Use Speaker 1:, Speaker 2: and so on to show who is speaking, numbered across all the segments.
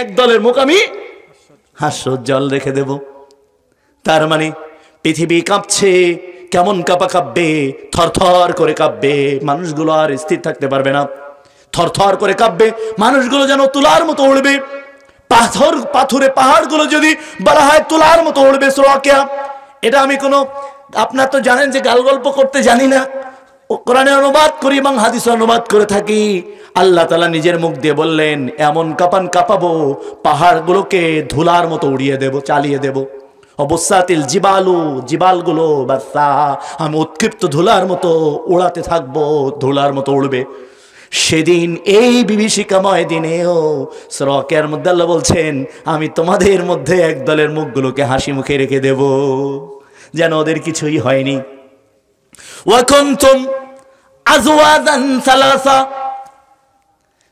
Speaker 1: এক দলের মুখ আমি হাস্যোজ্জ্বল রেখে দেব। তার মানে পৃথিবী কাঁপছে, কেমন কাঁপবে, থরথর করে কাঁপবে, মানুষগুলো আর স্থির থাকতে পারবে না, থরথর করে কাঁপবে, মানুষগুলো যেন তুলার মতো উড়বে। পাথরে পাহাড়গুলো যদি বলা হয় তুলার মতো উড়বে। সুরাকিয়া, এটা আমি কোনো, আপনার তো জানেন যে গাল গল্প করতে জানি না, কোরআনে অনুবাদ করি এবং হাদিসে অনুবাদ করে থাকি। আল্লাহ তাআলা নিজের মুখ দিয়ে বললেন, এমন কাঁপাবো পাহাড়গুলোকে ধুলার মতো উড়িয়ে দেব, চালিয়ে দেব। অবসাতিল জিবালু, জিবালগুলো বাসা, আমি উৎক্ষিপ্ত ধুলার মতো উড়াতে থাকবো, ধুলার মতো উড়বে। সেদিন এই বিভীষিকাময় দিনেও সূরা মধ্যে আল্লাহ বলছেন, আমি তোমাদের মধ্যে এক দলের মুখগুলোকে হাসি মুখে রেখে দেব, যেন ওদের কিছুই হয়নি। ওয়া কুনতুম আজওয়াজান সালাসা,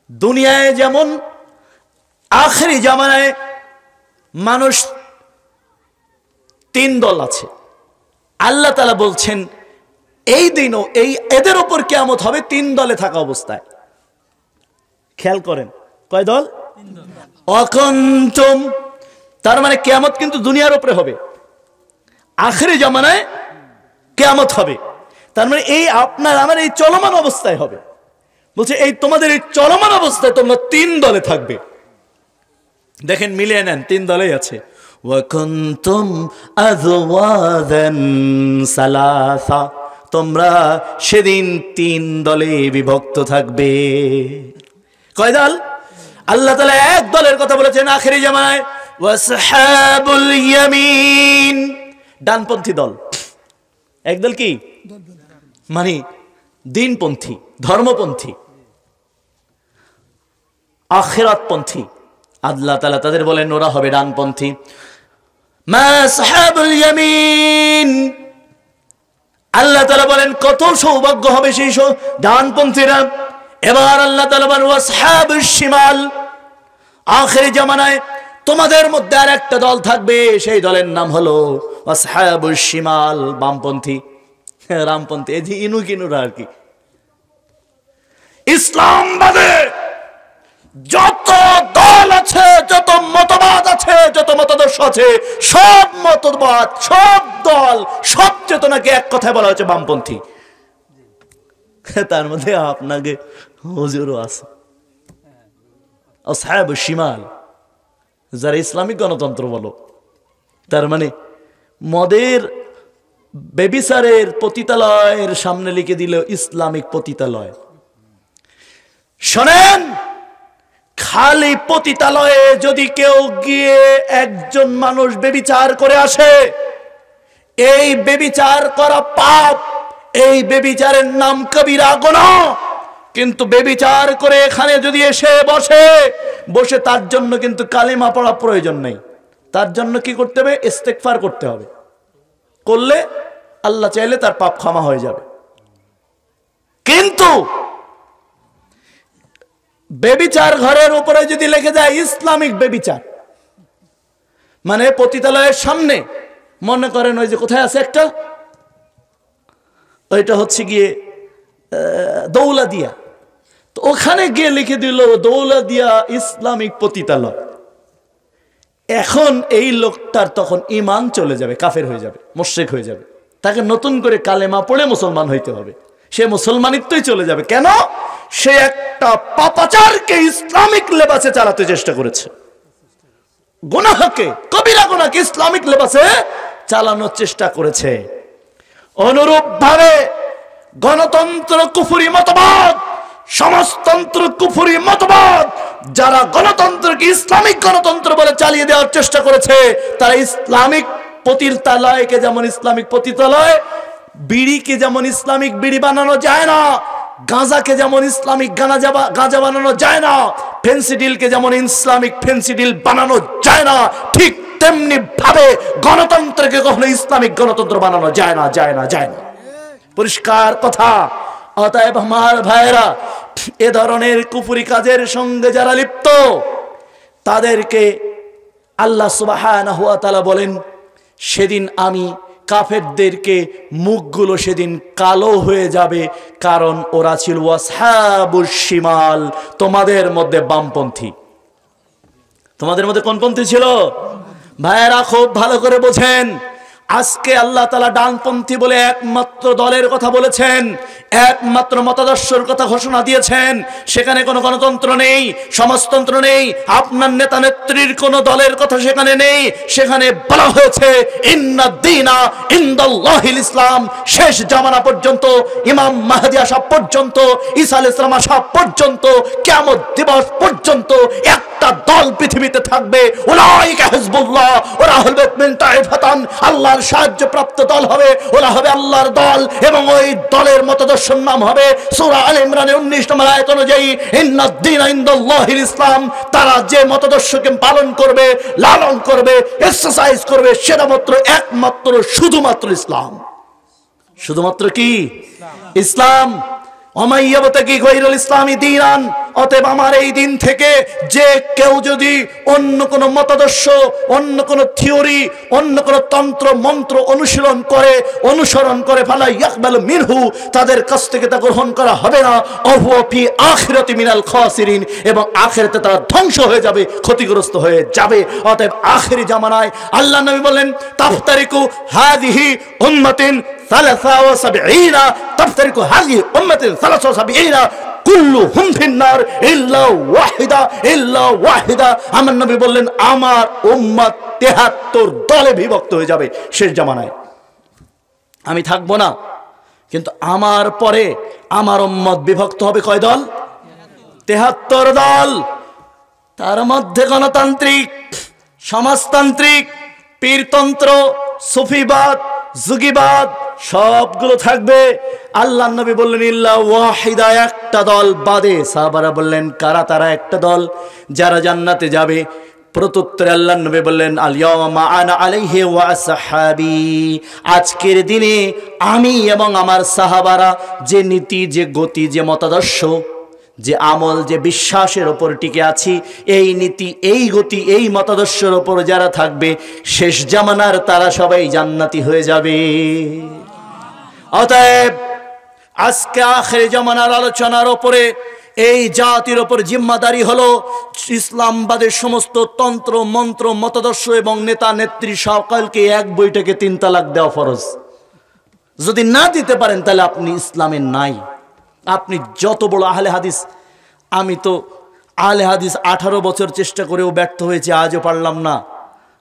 Speaker 1: দুনিয়ায় যেমন আখিরি জামানায় মানুষ তিন দল আছে, আল্লাহ তাআলা বলছেন এই দিনও এদের উপর কিয়ামত হবে তিন দলে থাকা অবস্থায়। খেয়াল করেন, কয় দল? অকুনতুম, তার মানে কিয়ামত কিন্তু দুনিয়ার উপরে হবে, আখিরি জামানায় কিয়ামত হবে। তার মানে এই আপনার আমার এই চলমান অবস্থায় হবে। বলছে এই তোমাদের এই চলমান অবস্থায় তোমরা তিন দলে থাকবে। দেখেন মিলিয়ে নেন, তিন দলেই আছে। ওয়া কুনতুম আযওয়াজান সালাসা, তোমরা সেদিন তিন দলে বিভক্ত থাকবে। কয় দল? আল্লাহ তাআলা এক দলের কথা বলেছেন আখিরি জামানায়, ওয়াসহাবুল ইয়ামিন, ডানপন্থী দল। এক দল কি? মানে দিনপন্থী, ধর্মপন্থী, আখিরাতপন্থী। আল্লাহ তাআলা তাদের বলেন ওরা হবে ডানপন্থী। মা আসহাবুল ইয়ামিন, আল্লাহ তাআলা বলেন কত সৌভাগ্য হবে সেই ডানপন্থীরা। এবার আল্লাহ তাআলা বলেন ওয়াসহাবুশ শিমাল, আখিরি জামানায় তোমাদের মধ্যে আর একটা দল থাকবে, সেই দলের নাম হলো ওয়াসহাবুশ শিমাল, বামপন্থী, রামপন্থী। এই যে ইনুকিনুরা আর কি। ইসলাম বাদে যত দল আছে, যত মতবাদ আছে, যত মতাদর্শ আছে, সব মতবাদ, সব দল, সব চেতনাকে এক কথায় বলা হচ্ছে বামপন্থী। তার মধ্যে আপনাকে হুজুরও আছে আসহাবুশ শিমাল, যারা ইসলামিক গণতন্ত্র বলো। তার মানে মদের বেবিচারের পতিতালয়ের সামনে লিখে দিল ইসলামিক পতিতালয়। শোনেন, খালি পতিতালয়ে যদি কেউ গিয়ে একজন মানুষ বেবিচার করে আসে, এই বেবিচার করা পাপ, এই বেবিচারের নাম কবিরা গুনাহ। কিন্তু বেবিচার করে এখানে যদি এসে বসে তার জন্য কিন্তু কালিমা পড়া প্রয়োজন নেই। তার জন্য কি করতে হবে? ইস্তেগফার করতে হবে। করলে আল্লাহ চাইলে তার পাপ ক্ষমা হয়ে যাবে। কিন্তু বেবিচার ঘরের উপরে যদি লিখে যায় ইসলামিক বেবিচার, মানে পতিতালয়ের সামনে, মনে করেন ওই যে কোথায় আছে একটা, ওইটা হচ্ছে গিয়ে দৌলাদিয়া, তো ওখানে গিয়ে লিখে দিল দৌলাদিয়া ইসলামিক পতিতালয়। এখন এই লোকটার তখন ঈমান চলে যাবে, কাফের হয়ে যাবে, মুশরিক হয়ে যাবে। তাকে নতুন করে কালেমা পড়ে মুসলমান হইতে হবে। সে মুসলমানিত্বই চলে যাবে। কেন? সে একটা পাপাচারকে ইসলামিক লেবাসে চালাতে চেষ্টা করেছে, গুনাহকে, কবিরা গুনাহকে ইসলামিক লেবাসে চালানোর চেষ্টা করেছে। অনুরূপ ভাবে গণতন্ত্র কুফরি মতবাদ, সমাজতন্ত্র কুফরি মতবাদ, যারা গণতন্ত্রকে ইসলামিক গণতন্ত্র বলে চালিয়ে দেওয়ার চেষ্টা করেছে, তারা ইসলামিক পতিতালয়কে যেমন ইসলামিক পতিতালয়, বিড়িকে যেমন ইসলামিক বিড়ি বানানো যায় না, গাঁজাকে যেমন ইসলামিক গাঁজা বানানো যায় না, ফেন্সিডিলকে যেমন ইসলামিক ফেন্সিডিল বানানো যায় না, ঠিক তেমনি ভাবে গণতন্ত্রকে কখনো ইসলামিক গণতন্ত্র বানানো যায় না, যায় না, যায় না। পরিষ্কার কথা। অতএব আমার ভাইরা, এ ধরনের কুফরি কাজের সঙ্গে যারা লিপ্ত, তাদেরকে আল্লাহ সুবহানাহু ওয়া তাআলা বলেন, সেদিন আমি কাফেরদেরকে মুখগুলো সেদিন কালো হয়ে যাবে, কারণ ওরা ছিল আসহাবুশ শিমাল, তোমাদের মধ্যে বামপন্থী। তোমাদের মধ্যে কোন পন্থী ছিল? ভাইয়েরা খুব ভালো করে বোঝেন, আজকে আল্লাহ তাআলা ডানপন্থী বলে একমাত্র দলের কথা বলেছেন, একমাত্র মতাদর্শের কথা ঘোষণা দিয়েছেন। সেখানে কোনো গণতন্ত্র নেই, সমাজতন্ত্র নেই, আপনার নেতা নেত্রীর কোনো দলের কথা সেখানে নেই। সেখানে বলা হয়েছে ইন্না দীনা ইনদাল্লাহিল ইসলাম। শেষ জামানা পর্যন্ত, ইমাম মাহদী আসা পর্যন্ত, ঈসা আলাইহিস সালাম আসা পর্যন্ত, কিয়ামত দিবস পর্যন্ত একটা দল পৃথিবীতে থাকবে, উলাইকা হিজবুল্লাহ, ওরা হলো মিন তাইফাতান, আল্লাহর সাহায্যপ্রাপ্ত দল হবে, ওরা হবে আল্লাহর দল। এবং ওই দলের মতাদর্শের নাম হবে সূরা আলে ইমরানের 19 নম্বর আয়াত অনুযায়ী ইন্নাদ দীনা ইনদাল্লাহিল ইসলাম। তারা যে মতাদর্শকে পালন করবে, লালন করবে, এক্সারসাইজ করবে, সেটা মাত্র একমাত্র শুধুমাত্র ইসলাম। শুধুমাত্র কি? ইসলাম। ওমাইয়াবতাকি গায়রুল ইসলামি দীনান, অতএব আমার এই দিন থেকে যে কেউ যদি অন্য কোনো মতাদর্শ, অন্য কোনো থিওরি, অন্য কোনো তন্ত্র মন্ত্র অনুসরণ করে ফালা ইয়াকবালু মিনহু, তাদের কাছ থেকে তা গ্রহণ করা হবে না। ওহুয়া ফি আখিরাতি মিনাল খাসিরিন, এবং আখিরাতে তারা ধ্বংস হয়ে যাবে, ক্ষতিগ্রস্ত হয়ে যাবে। অতএব আখিরি জামানায় আল্লাহ নবী বলেন তাফতারিকু হাযিহি উম্মাতিন 73 তাফতারিকু হাযিহি উম্মাতিন 73 কুল্লুহুম ফিন্নার ইল্লা ওয়াহিদা। আমার নবী বললেন আমার উম্মত 73 দলে বিভক্ত হয়ে যাবে শেষ জামানায়। আমি থাকবো না, কিন্তু আমার পরে আমার উম্মত বিভক্ত হবে কয় দল? 73 দল। তার মধ্যে গণতান্ত্রিক, সমাজতান্ত্রিক, পীরতন্ত্র, সুফিবাদ, যুগীবাদ সবগুলো থাকবে। আল্লাহ নবী বললেন ইল্লা ওয়াহিদা, একটা দল বাদে। সাহাবারা বললেন কারা তারা একটা দল যারা জান্নাতে যাবে? প্রত্যুত্তরে আল্লাহ নবী বললেন আল ইয়াওমা আনা আলাইহি ওয়া আসহাবি, আজকের দিনে আমি এবং আমার সাহাবারা যে নীতি, যে গতি, যে মতাদর্শ, যে আমল, যে বিশ্বাসের ওপর টিকে আছি, এই নীতি, এই গতি, এই মতাদর্শের ওপর যারা থাকবে শেষ জামানার তারা সবাই জান্নাতি হয়ে যাবে। অতএব আজকে আখিরি জামানার আলোচনার ওপরে এই জাতির ওপর জিম্মাদারি হলো ইসলামবাদের সমস্ত তন্ত্র মন্ত্র মতাদর্শ এবং নেতা নেত্রী সকলকে এক বৈঠকে 3 তালাক দেওয়া ফরজ। যদি না দিতে পারেন তাহলে আপনি ইসলামে নাই। আপনি যত বড় আহলে হাদিস, আমি তো আহলে হাদিস 18 বছর চেষ্টা করেও ব্যর্থ হয়েছে, আজও পারলাম না।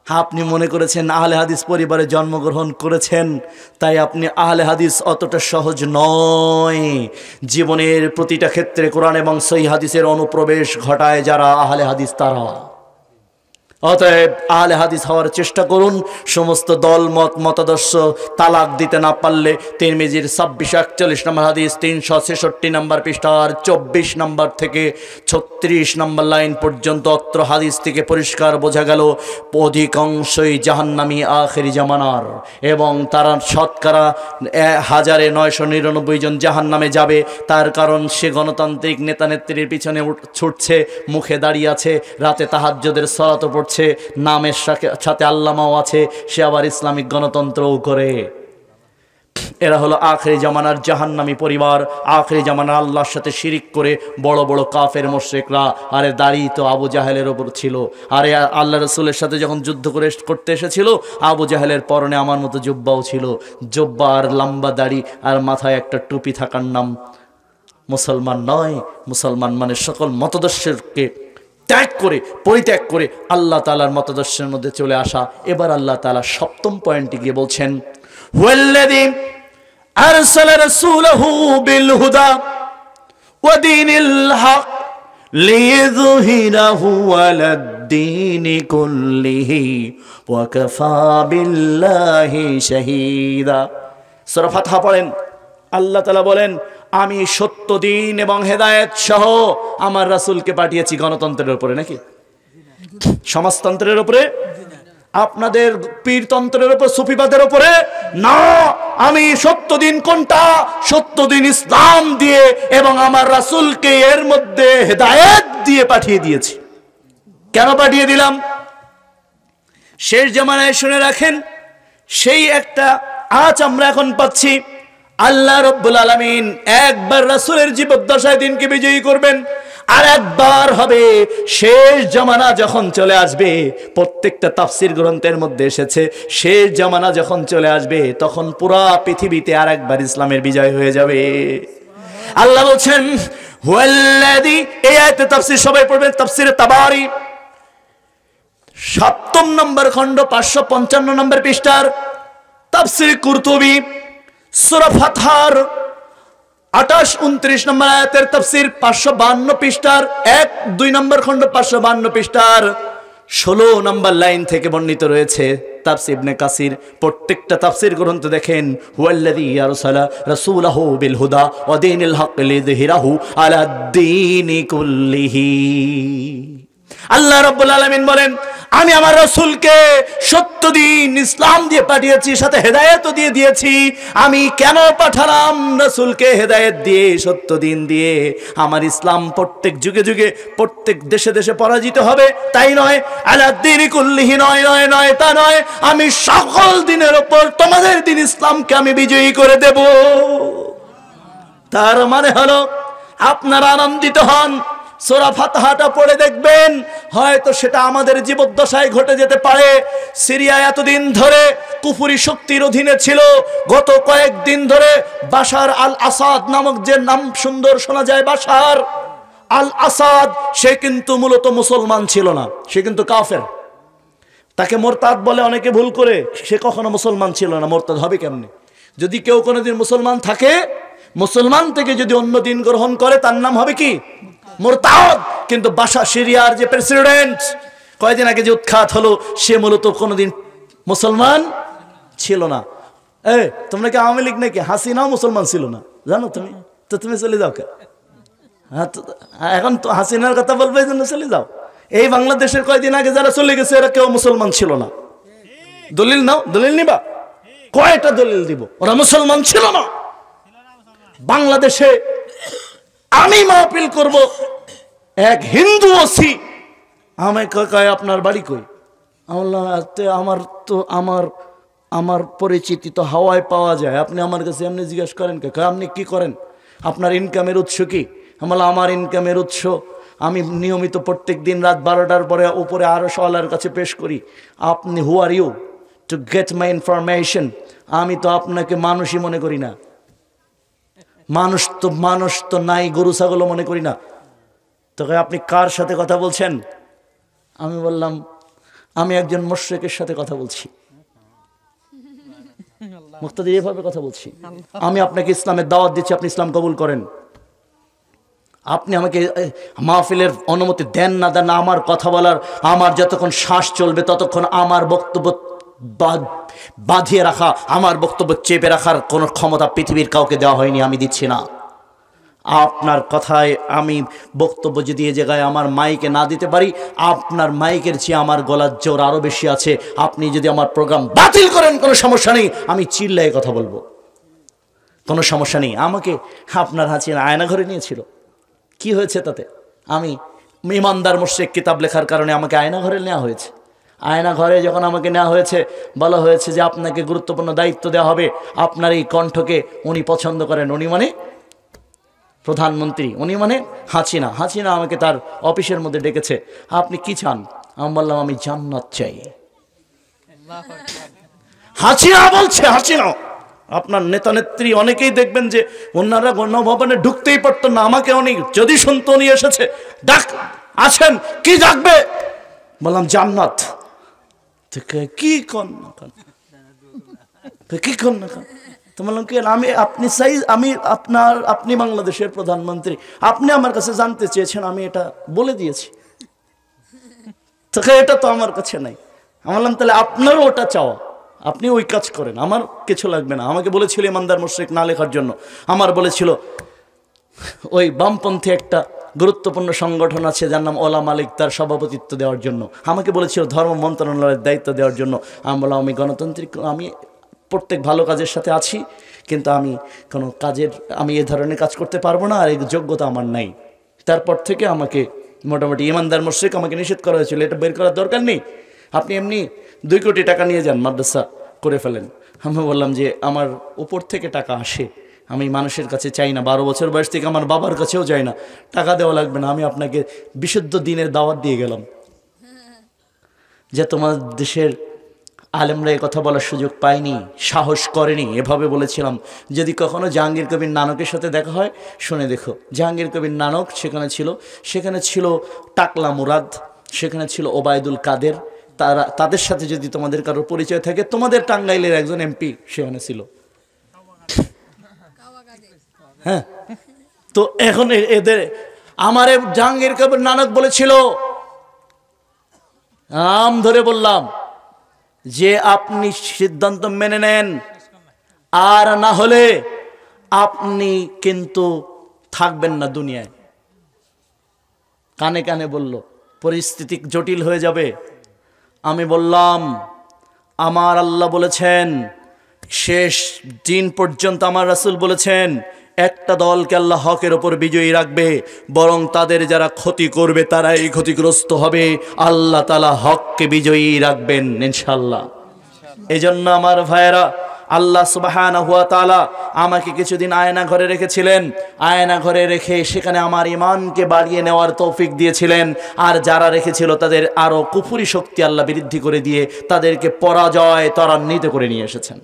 Speaker 1: আপনি মনে করেছেন আহলে হাদিস পরিবারে জন্মগ্রহণ করেছেন তাই আপনি আহলে হাদিস, অতটা সহজ নয়। জীবনের প্রতিটা ক্ষেত্রে কোরআন এবং সহিহ হাদিসের অনুপ্রবেশ ঘটায় যারা আহলে হাদিস তারা। অতএব আহলে হাদিস হওয়ার চেষ্টা করুন। সমস্ত দল মত মতাদর্শ তালাক দিতে না পারলে তিরমিজির 2641 নম্বর হাদিস 366 নম্বর পৃষ্ঠার 24 নম্বর থেকে 36 নম্বর লাইন পর্যন্ত অত্র হাদিস থেকে পরিষ্কার বোঝা গেল অধিকাংশই জাহান্নামী আখিরি জামানার, এবং তারা শতকরা 1999 জন জাহান্নামে যাবে। তার কারণ সে গণতান্ত্রিক নেতা নেত্রীর পিছনে ছুটছে, মুখে দাঁড়িয়ে আছে, রাতে তাহাজ্জুদের সালাতও পড়ছে, নামের সাথে আল্লামাও আছে, সে আবার ইসলামিক গণতন্ত্রও করে। এরা হলো আখিরি জামানার জাহান্নামী পরিবার। আখিরি জামানার আল্লাহর সাথে শিরিক করে বড় বড় কাফের মুশরিকরা। আরে দাড়ি তো আবু জাহেলের ওপর ছিল। আরে আল্লাহ রসুলের সাথে যখন যুদ্ধ করতে এসেছিল আবু জাহেলের পরনে আমার মতো জুব্বাও ছিল। জুব্বা আর লম্বা দাড়ি আর মাথায় একটা টুপি থাকার নাম মুসলমান নয়। মুসলমান মানে সকল মতাদর্শকে পরিত্যাগ করে আল্লাহ তাআলার মতাদর্শের মধ্যে চলে আসা। এবার আল্লাহ তাআলা 7ম পয়েন্টে গিয়ে বলছেন ওয়াল্লাযী আরসালা রাসূলাহু বিল হুদা ওয়া দীনিল হক লিইযহিরাহু আলাদ-দীনি কুল্লিহি ওয়া কাফা বিল্লাহি শাহীদা। সূরা ফাতহা পড়েন। আল্লাহ তাআলা বলেন আমি সত্য দিন এবং হেদায়েত সহ আমার রাসূলকে পাঠিয়েছি। গণতন্ত্রের উপরে নাকি সমাজতন্ত্রের উপরে? আপনাদের পীরতন্ত্রের উপর, সুফিবাদের উপরে না। আমি সত্য দিন কোনটা? সত্য দিন ইসলাম দিয়ে এবং আমার রাসূলকে এর মধ্যে হেদায়েত দিয়ে পাঠিয়ে দিয়েছি। কেন পাঠিয়ে দিলাম? শেষ জামানায় শুনে রাখেন, সেই একটা আজ আমরা এখন পাচ্ছি। আল্লাহ রব্বুল আলামিন একবার রাসূলের জীবদ্দশায় দিনকে বিজয়ী করবেন, আর একবার হবে। শেষ জামানা যখন চলে আসবে, প্রত্যেকটা তাফসির গ্রন্থের মধ্যে এসেছে, শেষ জামানা যখন চলে আসবে তখন পুরা পৃথিবীতে আর একবার ইসলামের বিজয় হয়ে যাবে। আল্লাহ বলছেন হুয়াল্লাযী, এই আয়াতে তাফসীর সবাই পড়বেন, তাফসীরে তাবারি ৭ম নম্বর খণ্ড ৫৫৫ নম্বর পৃষ্ঠার, তাফসীর কুরতুবী সূরা ফাতহার ২৮-২৯ নম্বর আয়াতের তাফসীর ৫৫২ পৃষ্ঠার ১-২ নম্বর খণ্ড ৫৫২ পৃষ্ঠার ১৬ নম্বর লাইন থেকে বর্ণিত রয়েছে। তাফসীর ইবনে কাসির প্রত্যেকটা তাফসীর গ্রন্থ দেখেন, হুয়াল্লাযী আরসালা রাসূলাহু বিল হুদা ওয়া দীনিল হক লিযহিরাহু আলাদ-দীনি কুল্লিহি। আল্লাহ রাব্বুল আলামিন বলেন, আমি আমার রাসূলকে সত্য দিন ইসলাম দিয়ে পাঠিয়েছি, সাথে হেদায়েতও দিয়ে দিয়েছি। আমি কেন পাঠালাম রাসূলকে? হেদায়েত দিয়ে, সত্য দিন দিয়ে। আমার ইসলাম প্রত্যেক যুগে যুগে, প্রত্যেক দেশে দেশে পরাজিত হবে তাই নয়, আলাদ-দীনি কুল্লিহি নয়, নয় নয়, তা নয়, আমি সকল দিনের উপর তোমাদের দিন ইসলামকে আমি বিজয়ী করে দেব। তার মানে হলো আপনারা আনন্দিত হন, সূরা ফাতহাটা পড়ে দেখবেন, হয়তো সেটা আমাদের জীবদ্দশায় ঘটে যেতে পারে। সিরিয়া এতদিন ধরে কুফরি শক্তির অধীনে ছিল, গত কয়েকদিন ধরে বাশার আল আসাদ নামক, যে নাম সুন্দর শোনা যায়, বাশার আল আসাদ, সে কিন্তু মূলত মুসলমান ছিল না, সে কিন্তু কাফের। তাকে মোরতাদ বলে অনেকে ভুল করে, সে কখনো মুসলমান ছিল না। মোরতাদ হবে কেমনে? যদি কেউ কোনোদিন মুসলমান থাকে, মুসলমান থেকে যদি অন্য দিন গ্রহণ করে, তার নাম হবে কি? মুরতাদ। কিন্তু বাশার, সিরিয়ার যে প্রেসিডেন্ট, কয়েকদিন আগে যে উৎখাত হলো, সে মূলত কোনোদিন মুসলমান ছিল না। তোমরা কি আওয়ামী লীগ নাকি? হাসিনাও মুসলমান ছিল না, জানো তুমি? তো তুমি চলে যাও কে? এখন তো হাসিনার কথা বলবে, এই জন্য চলে যাও। এই বাংলাদেশের কয়েকদিন আগে যারা চলে গেছে, এরা কেউ মুসলমান ছিল না। দলিল নাও, দলিল নিবা, কয়টা দলিল দিব? ওরা মুসলমান ছিল না। বাংলাদেশে আমি মাহফিল করব, এক হিন্দু ওসি আমায় কয় আপনার বাড়ি কই? আমার তো আমার পরিচিতি তো হাওয়ায় পাওয়া যায়, আপনি আমার কাছে এমনি জিজ্ঞেস করেন কে? আপনি কি করেন? আপনার ইনকামের উৎস কি? আমার ইনকামের উৎস, আমি নিয়মিত প্রত্যেক দিন রাত 12টার পরে উপরে আরো সওয়ালের কাছে পেশ করি। আপনি who are you to get my information? আমি তো আপনাকে মানুষই মনে করি না, মানুষ তো নাই, গরু ছাগলও মনে করি না। তোকে আপনি কার সাথে কথা বলছেন? আমি বললাম আমি একজন মুশরিকের সাথে কথা বলছি। মুক্তাদি এভাবে কথা বলছি, আমি আপনাকে ইসলামের দাওয়াত দিচ্ছি, আপনি ইসলাম কবুল করেন। আপনি আমাকে মাহফিলের অনুমতি দেন না দেন, আমার কথা বলার, আমার যতক্ষণ শ্বাস চলবে ততক্ষণ আমার বক্তব্য বাঁধিয়ে রাখা, আমার বক্তব্য চেপে রাখার কোনো ক্ষমতা পৃথিবীর কাউকে দেওয়া হয়নি, আমি দিচ্ছি না। আপনার কথায় আমি বক্তব্য যদি এ জায়গায় আমার মাইকে না দিতে পারি, আপনার মাইকের চেয়ে আমার গলার জোর আরো বেশি আছে। আপনি যদি আমার প্রোগ্রাম বাতিল করেন, কোনো সমস্যা নেই, আমি চিল্লায় কথা বলবো, কোনো সমস্যা নেই। আমাকে আপনার হাসিনা আয়না ঘরে নিয়েছিল, কি হয়েছে তাতে? আমি ইমানদার মুশরিক কিতাব লেখার কারণে আমাকে আয়না ঘরে নেওয়া হয়েছে। আয়না ঘরে যখন আমাকে নেওয়া হয়েছে, বলা হয়েছে যে আপনাকে গুরুত্বপূর্ণ দায়িত্ব দেওয়া হবে, আপনার এই কণ্ঠকে উনি পছন্দ করেন। উনি মানে প্রধানমন্ত্রী, উনি মানে হাসিনা আমাকে তার অফিসের মধ্যে ডেকেছে, আপনি কি চান? আমি বললাম আমি জান্নাত চাই। হাসিনা বলছে, হাসিনা আপনার নেতা নেত্রী অনেকেই দেখবেন যে ওনারা গণভবনে ঢুকতেই পারতো না, আমাকে অনেক যদি শুনতো উনি এসেছে, ডাক আছেন, কি ডাকবে? বললাম জান্নাত। কি কন না কি কন না তো বললাম কি আমি আপনি চাই, আমি আপনি বাংলাদেশের প্রধানমন্ত্রী, আপনি আমার কাছে জানতে চেয়েছেন, আমি এটা বলে দিয়েছি, তোকে এটা তো আমার কাছে নাই। আমি বললাম তাহলে আপনারও ওটা চাওয়া, আপনি ওই কাজ করেন, আমার কিছু লাগবে না। আমাকে বলেছিল ইমানদার মুশরিক না লেখার জন্য, আমার বলেছিল ওই বামপন্থী একটা গুরুত্বপূর্ণ সংগঠন আছে যার নাম ওলামা লীগ, তার সভাপতিত্ব দেওয়ার জন্য আমাকে বলেছিল, ধর্ম মন্ত্রণালয়ের দায়িত্ব দেওয়ার জন্য। আমি বললাম আমি গণতান্ত্রিক, আমি প্রত্যেক ভালো কাজের সাথে আছি, কিন্তু আমি কোনো কাজের, আমি এ ধরনের কাজ করতে পারবো না, আর এই যোগ্যতা আমার নাই। তারপর থেকে আমাকে মোটামুটি ইমানদার মুশরিক আমাকে নিষেধ করা হয়েছিল, এটা বের করার দরকার নেই, আপনি এমনি 2 কোটি টাকা নিয়ে যান, মাদ্রাসা করে ফেলেন। আমি বললাম যে আমার উপর থেকে টাকা আসে, আমি মানুষের কাছে চাই না, 12 বছর বয়স থেকে আমার বাবার কাছেও চাই না, টাকা দেওয়া লাগবে না, আমি আপনাকে বিশুদ্ধ দিনের দাওয়াত দিয়ে গেলাম। যে তোমার দেশের আলেমরা এই কথা বলার সুযোগ পায়নি, সাহস করেনি, এভাবে বলেছিলাম। যদি কখনো জাহাঙ্গীর কবির নানকের সাথে দেখা হয় শুনে দেখো, জাহাঙ্গীর কবির নানক সেখানে ছিল টাকলা মুরাদ, সেখানে ছিল ওবায়দুল কাদের, তাদের সাথে যদি তোমাদের কারোর পরিচয় থাকে, তোমাদের টাঙ্গাইলের একজন এমপি সেখানে ছিল। হ্যাঁ, তো এখন এদের আমার জাহাঙ্গীর কবির নানক বলেছিল, নাম ধরে বললাম, যে আপনি সিদ্ধান্ত মেনে নেন, আর না হলে আপনি কিন্তু থাকবেন না দুনিয়ায়। কানে কানে বলল, পরিস্থিতি জটিল হয়ে যাবে। আমি বললাম, আমার আল্লাহ বলেছেন, শেষ দিন পর্যন্ত আমার রাসূল বলেছেন, একটা দলকে আল্লাহ হকের ওপর বিজয়ী রাখবে, বরং তাদের যারা ক্ষতি করবে তারাই ক্ষতিগ্রস্ত হবে। আল্লাহ তাআলা হককে বিজয়ী রাখবেন ইনশাআল্লাহ। এজন্য আমার ভাইয়েরা, আল্লাহ সুবহানাহু ওয়া তাআলা আমাকে কিছুদিন আয়না ঘরে রেখেছিলেন। আয়না ঘরে রেখে সেখানে আমার ঈমানকে বাড়িয়ে নেওয়ার তৌফিক দিয়েছিলেন। আর যারা রেখেছিল তাদের আরো কুফরি শক্তি আল্লাহ বৃদ্ধি করে দিয়ে তাদেরকে পরাজয় ত্বরান্বিত করে নিয়ে এসেছেন।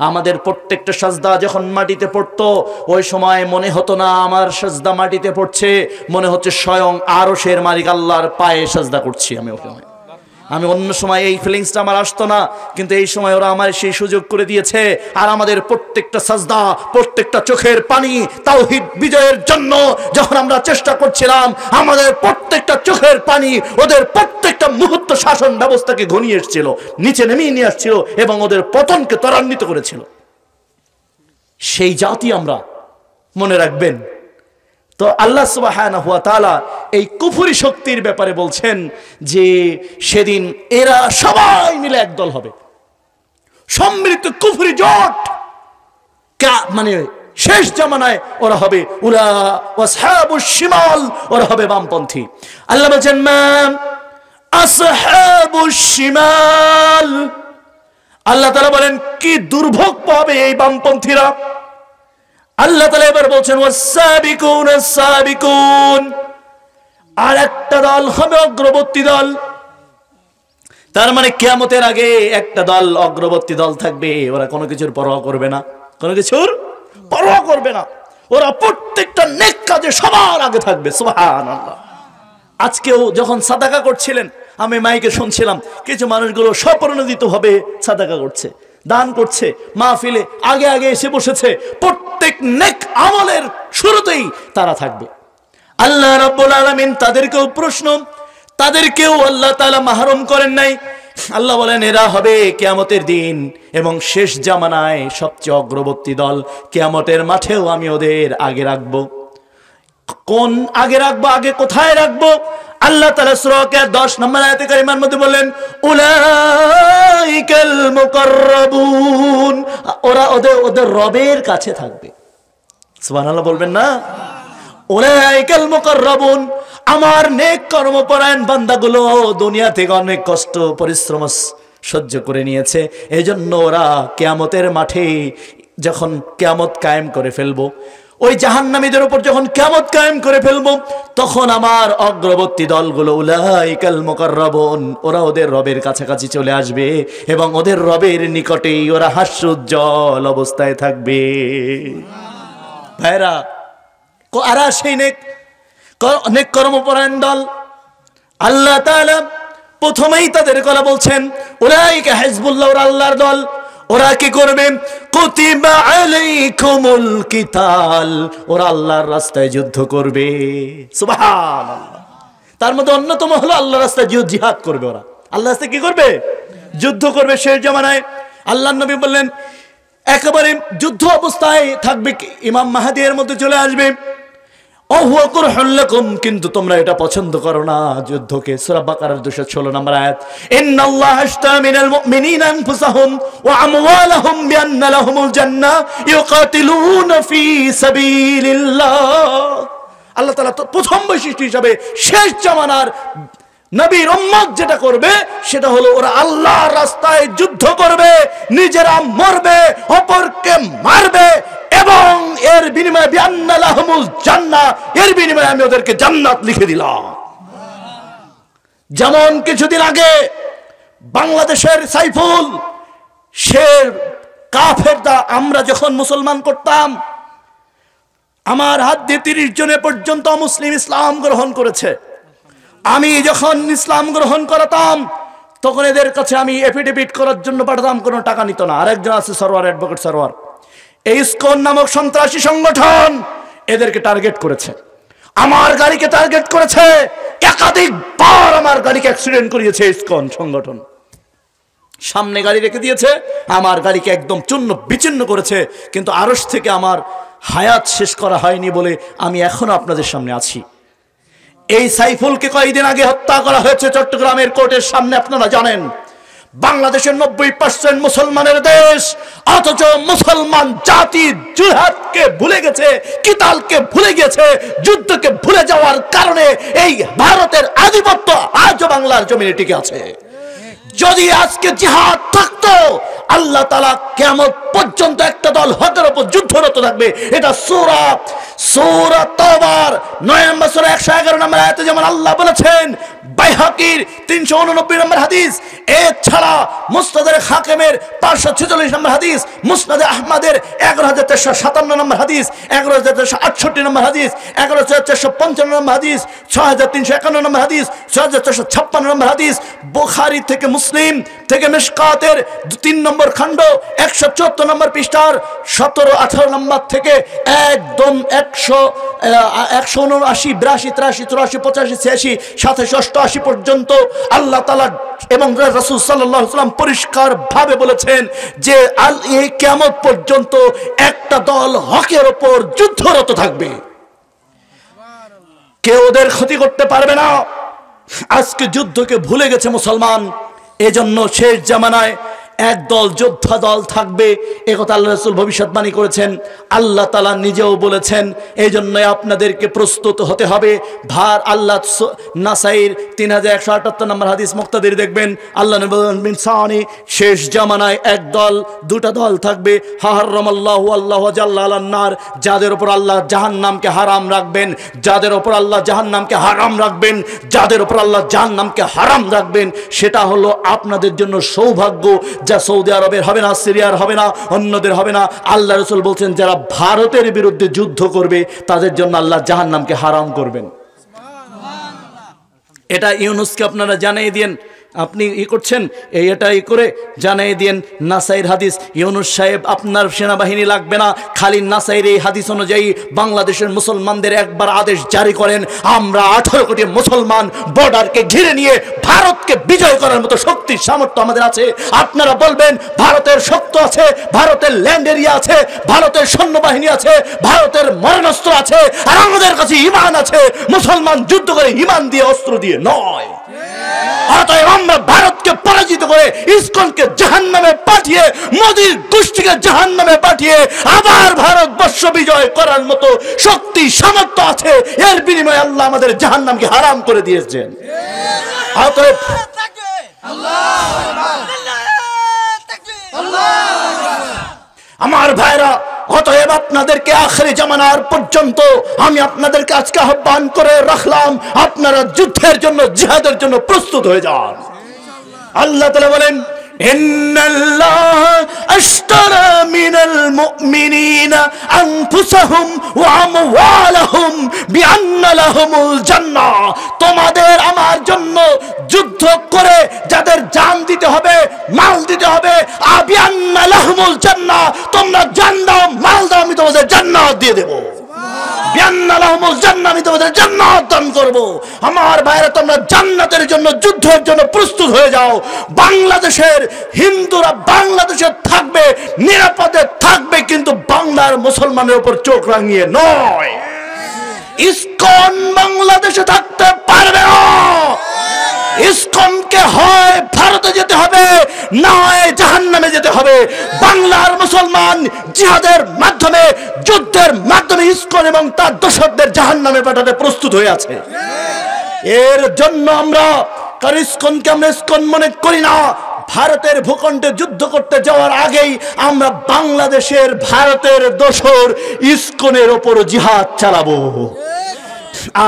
Speaker 1: আমাদের প্রত্যেকটা সাজদা যখন মাটিতে পড়তো, ওই সময় মনে হতো না আমার সাজদা মাটিতে পড়ছে, মনে হচ্ছে স্বয়ং আরশের মালিক আল্লাহর পায়ে সাজদা করছি আমি। আমি অন্য সময় এই ফিলিংসটা আমার আসতো না, কিন্তু এই সময় ওরা আমার সেই সুযোগ করে দিয়েছে। আর আমাদের প্রত্যেকটা সাজদা, প্রত্যেকটা চোখের পানি তাওহীদ বিজয়ের জন্য যখন আমরা চেষ্টা করছিলাম, আমাদের প্রত্যেকটা চোখের পানি ওদের প্রত্যেকটা মুহূর্ত শাসন ব্যবস্থাকে ঘনিয়ে এসেছিল, নিচে নেমিয়ে নিয়ে আসছিল এবং ওদের পতনকে ত্বরান্বিত করেছিল। সেই জাতি আমরা, মনে রাখবেন। তো আল্লাহ সুবহানাহু ওয়া তাআলা এই কুফরি শক্তির ব্যাপারে বলছেন যে সেদিন এরা সবাই মিলে একদল হবে, সম্মিলিত কুফরি জোট, মানে শেষ জামানায় ওরা হবে উলা ওয়াসহাবুশ শিমাল, ওরা হবে বামপন্থী। আল্লাহ বলেন মা আসহাবুশ শিমাল, আল্লাহ তাআলা বলেন কি দুর্ভোগ পাবে এই বামপন্থীরা। আল্লাহ তাআলা এবার বলছেন ওয়াসাবিকুন আস-সাবিকুন, আর একটা দল হবে অগ্রবর্তী দল। তার মানে কিয়ামতের আগে একটা দল অগ্রবর্তী দল থাকবে, ওরা কোনো কিছুর পরোয়া করবে না, কোনো কিছুর পরোয়া করবে না, ওরা প্রত্যেকটা নেক কাজে সবার আগে থাকবে। সুবহানাল্লাহ। আজকেও যখন সাদাকা করছিলেন আমি মাইকে শুনছিলাম, কিছু মানুষগুলো স্বপ্রণোদিতভাবে সাদাকা করছে, দান করছে, মাহফিলে আগে আগে এসে বসেছে, প্রত্যেক নেক আমলের শুরুতেই তারা থাকবে। আল্লাহ রাব্বুল আলামিন তাদেরকেও প্রশ্ন, তাদেরকেও আল্লাহ তাআলা মাহরুম করেন নাই। আল্লাহ বলেন এরা হবে কিয়ামতের দিন এবং শেষ জামানায় সবচেয়ে অগ্রবর্তী দল। কিয়ামতের মাঠেও আমি ওদের আগে রাখবো। কোন আগে রাখবো, আগে কোথায় রাখবো? আল্লাহ তাআলা সূরা আল-কাফ 10 নম্বর আয়াতে কারিমার মধ্যে বলেন উলাইকাল মুকাররাবুন, ওরা ওদের রবের কাছে থাকবে। সুবহানাল্লাহ বলবেন না? উলাইকাল মুকাররাবুন, আমার নেক কর্মপরায়ণ বান্দাগুলো দুনিয়া থেকে অনেক কষ্ট পরিশ্রম সহ্য করে নিয়েছে, এজন্য ওরা কিয়ামতের মাঠে যখন কিয়ামত কায়েম করে ফেলবো, ওই জাহান্নামীদের উপর যখন কিয়ামত কায়েম করে ফেলবো, তখন আমার অগ্রবর্তী দলগুলো উলাইকাল মুকাররাবুন, ওরা ওদের রবের কাছাকাছি চলে আসবে এবং ওদের রবের নিকটেই ওরা হাস্যোজ্জ্বল অবস্থায় থাকবে। ভাইরা, আর সেই নেক কর্মপরায়ণ দল আল্লাহ তাআলা প্রথমেই তাদের কথা বলছেন উলাইকা হিজবুল্লাহ, ওরা আল্লাহর দল। ওরা কি করবে? কুতিবা আলাইকুমুল কিতাল, ওরা আল্লাহর রাস্তায় যুদ্ধ করবে। সুবহানাল্লাহ। তার মধ্যে অন্যতম হলো আল্লাহর রাস্তায় জিহাদ করবে। ওরা আল্লাহর রাস্তায় কি করবে? যুদ্ধ করবে। শেষ জামানায় আল্লাহর নবী বললেন একেবারে যুদ্ধ অবস্থায় থাকবে, ইমাম মাহদী এর মধ্যে চলে আসবে। ওহুয়া কুরহুল লাকুম, কিন্তু তোমরা এটা পছন্দ করো না যুদ্ধকে। সূরা বাকারার 216 নম্বর আয়াত। ইন্নাল্লাহা আশতারা মিনাল মুমিনিনা আনফুসাহুম ওয়া আমওয়ালাহুম বিআন্না লাহুমুল জান্নাহ ইউকাতিলুনা ফি সাবিলিল্লাহ। আল্লাহ তাআলা তো প্রথম বৈশিষ্ট্য হিসাবে শেষ জামানার নবীর উম্মত যেটা করবে সেটা হলো ওরা আল্লাহর রাস্তায় যুদ্ধ করবে, নিজেরা মরবে, অপরকে মারবে, এবং এর বিনিময়ে বিআন্না লাহুমুল জান্নাহ, এর বিনিময়ে আমি ওদেরকে জান্নাত লিখে দিলাম। যেমন কিছুদিন আগে বাংলাদেশের সাইফুল, সে কাফেরদা, আমরা যখন মুসলমান করতাম, আমার হাত দিয়ে 30 জনে পর্যন্ত মুসলিম ইসলাম গ্রহণ করেছে। আমি যখন ইসলাম গ্রহণ করাতাম তখন এদের কাছে আমি এফিডেভিট করার জন্য পাঠাতাম, কোনো টাকা নিত না। আরেকজন আছে সরওয়ার, অ্যাডভোকেট সরওয়ার, এই ইসকন নামক সন্ত্রাসী সংগঠন এদেরকে টার্গেট করেছে, আমার গাড়িকে টার্গেট করেছে, একাধিকবার আমার গাড়িকে অ্যাক্সিডেন্ট করিয়েছে ইসকন সংগঠন। সামনে গাড়ি রেখে দিয়েছে, আমার গাড়িকে একদম চূর্ণ বিচ্ছিন্ন করেছে, কিন্তু আরশ থেকে আমার হায়াত শেষ করা হয়নি বলে আমি এখনো আপনাদের সামনে আছি। এই সাইফুলকে কয়েকদিন আগে হত্যা করা হয়েছে চট্টগ্রামের কোর্টের সামনে, আপনারা জানেন। বাংলাদেশের 90% মুসলমানের দেশ, অথচ মুসলমান জাতি জিহাদকে ভুলে গেছে, কিতালকে ভুলে গেছে, যুদ্ধকে ভুলে যাওয়ার কারণে এই ভারতের আধিপত্য আজও বাংলার জমিনে টিকে আছে। যদি আজকে জিহাদ থাকতো, আল্লাহ তাআলা কিয়ামত পর্যন্ত একটা দল হকের উপর যুদ্ধরত থাকবে। এটা সূরা তাওবার 9 নম্বর সূরা 111 নম্বর আয়াতে যেমন আল্লাহ বলেছেন, বাইহাকির 389 নম্বর হাদিস, এছাড়া মুসনাদে হাকিমের 546 নম্বর হাদিস, মুসনাদে আহমদের 11457 নম্বর হাদিস, 11468 নম্বর হাদিস, 11455 নম্বর হাদিস, 6351 নম্বর হাদিস, 6456 নম্বর হাদিস, বুখারী থেকে মুসলিম থেকে মিশকাতের 3 নম্বর খণ্ড 174 নম্বর পৃষ্ঠার 17, 18 নম্বর থেকে একদম 179, 82, 83, 84, 85, 86, 87, 88 পর্যন্ত আল্লাহ তাআলা এবং রাসূল সাল্লাল্লাহু আলাইহি ওয়াসাল্লাম পরিষ্কার ভাবে বলেছেন যে এই কিয়ামত পর্যন্ত একটা দল হকের উপর যুদ্ধরত থাকবে, কেউ ওদের ক্ষতি করতে পারবে না। আজকে যুদ্ধকে ভুলে গেছে মুসলমান, এজন্য শেষ জামানায় একদল যোদ্ধা দল থাকবে, একথা আল্লাহ রাসূল ভবিষ্যৎবাণী করেছেন, আল্লাহ তাআলা নিজেও বলেছেন। এই জন্য আপনাদেরকে প্রস্তুত হতে হবে। ভার আল্লাহ নাসাইর 3178 নম্বর হাদিস মুক্তাদির দেখবেন, আল্লাহ নবী বলেন সানি শেষ জামানায় একদল দুটা দল থাকবে, হারামাল্লাহু আল্লাহু জাল্লা আলান নার, যাদের উপর আল্লাহ জাহান্নামকে হারাম রাখবেন, যাদের উপর আল্লাহ জাহান্নামকে হারাম রাখবেন, যাদের উপর আল্লাহ জাহান্নামকে হারাম রাখবেন। সেটা হলো আপনাদের জন্য সৌভাগ্য, যা সৌদি আরবের হবে না, সিরিয়ার হবে না, অন্যদের হবে না। আল্লাহ রাসূল বলছেন যারা ভারতের বিরুদ্ধে যুদ্ধ করবে তাদের জন্য আল্লাহ জাহান্নামকে হারাম করবেন। এটা ইউনুসকে আপনারা জানিয়ে দিন, আপনি করছেন এটাই করে জানিয়ে দিন নাসাইর হাদিস, ইউনুস সাহেব আপনার সেনাবাহিনী লাগবে না, খালি নাসাইর এই হাদিস অনুযায়ী বাংলাদেশের মুসলমানদের একবার আদেশ জারি করেন, আমরা 18 কোটি মুসলমান বর্ডারকে ঘিরে নিয়ে ভারতকে বিজয় করার মতো শক্তি সামর্থ্য আমাদের আছে। আপনারা বলবেন ভারতের শক্তি আছে, ভারতের ল্যান্ড এরিয়া আছে, ভারতের সৈন্যবাহিনী আছে, ভারতের মরণাস্ত্র আছে, আর আমাদের কাছে ঈমান আছে। মুসলমান যুদ্ধ করে ঈমান দিয়ে, অস্ত্র দিয়ে নয়। অতএব আমরা ভারতকে পরাজিত করে ইসকনকে জাহান্নামে পাঠিয়ে, মোদির গোষ্ঠীকে জাহান্নামে পাঠিয়ে আবার ভারতবর্ষ বিজয় করার মতো শক্তি সামর্থ্য আছে। এর বিনিময়ে আল্লাহ আমাদের জাহান্নামকে হারাম করে দিয়েছেন। অতএব আমার ভাইরা, অতএব আপনাদেরকে আখেরি জামানার পর্যন্ত আমি আপনাদেরকে আজকে আহ্বান করে রাখলাম, আপনারা যুদ্ধের জন্য, জিহাদের জন্য প্রস্তুত হয়ে যান। আল্লাহ তাআলা বলেন, ইন্নাল্লাহ আশতারা মিনাল মুমিনিনা আনফুসাহুম ওয়া আমওয়ালাহুম বিআন্না লাহুমুল জান্নাহ। তোমাদের আমার জন্য যুদ্ধ করে যাদের জান দিতে হবে, মাল দিতে হবে, বিআন্না লাহুমুল জান্নাহ, তোমরা জান দাও, মাল দাও, আমি তোমাদের জান্নাত দিয়ে দেব। বিআন্না লাহুমুল জান্নাহ, আমি তোমাদের জান্নাত দান করব। আমার ভাইরা, তোমরা জান্নাতের জন্য, যুদ্ধের জন্য প্রস্তুত হয়ে যাও। বাংলাদেশের হিন্দুরা বাংলাদেশে থাকবে, নিরাপদে থাকবে, কিন্তু বাংলার মুসলমানের উপর চোখ রাঙিয়ে নয়। ইসকন বাংলাদেশে থাকতে পারবে না। ইসকনকে হয় ভারতে যেতে হবে, না হয় জাহান্নামে যেতে হবে। বাংলার মুসলমান জিহাদের মাধ্যমে, যুদ্ধের মাধ্যমে ইসকন এবং তার দোসরদের জাহান্নামে পাঠাতে প্রস্তুত হয়ে আছে। এর জন্য আমরা কারণ ইসকনকে আমরা ইসকন মনে করি না। ভারতের ভূখণ্ডে যুদ্ধ করতে যাওয়ার আগেই আমরা বাংলাদেশের ভারতের দোসর ইসকনের ওপর জিহাদ চালাবো,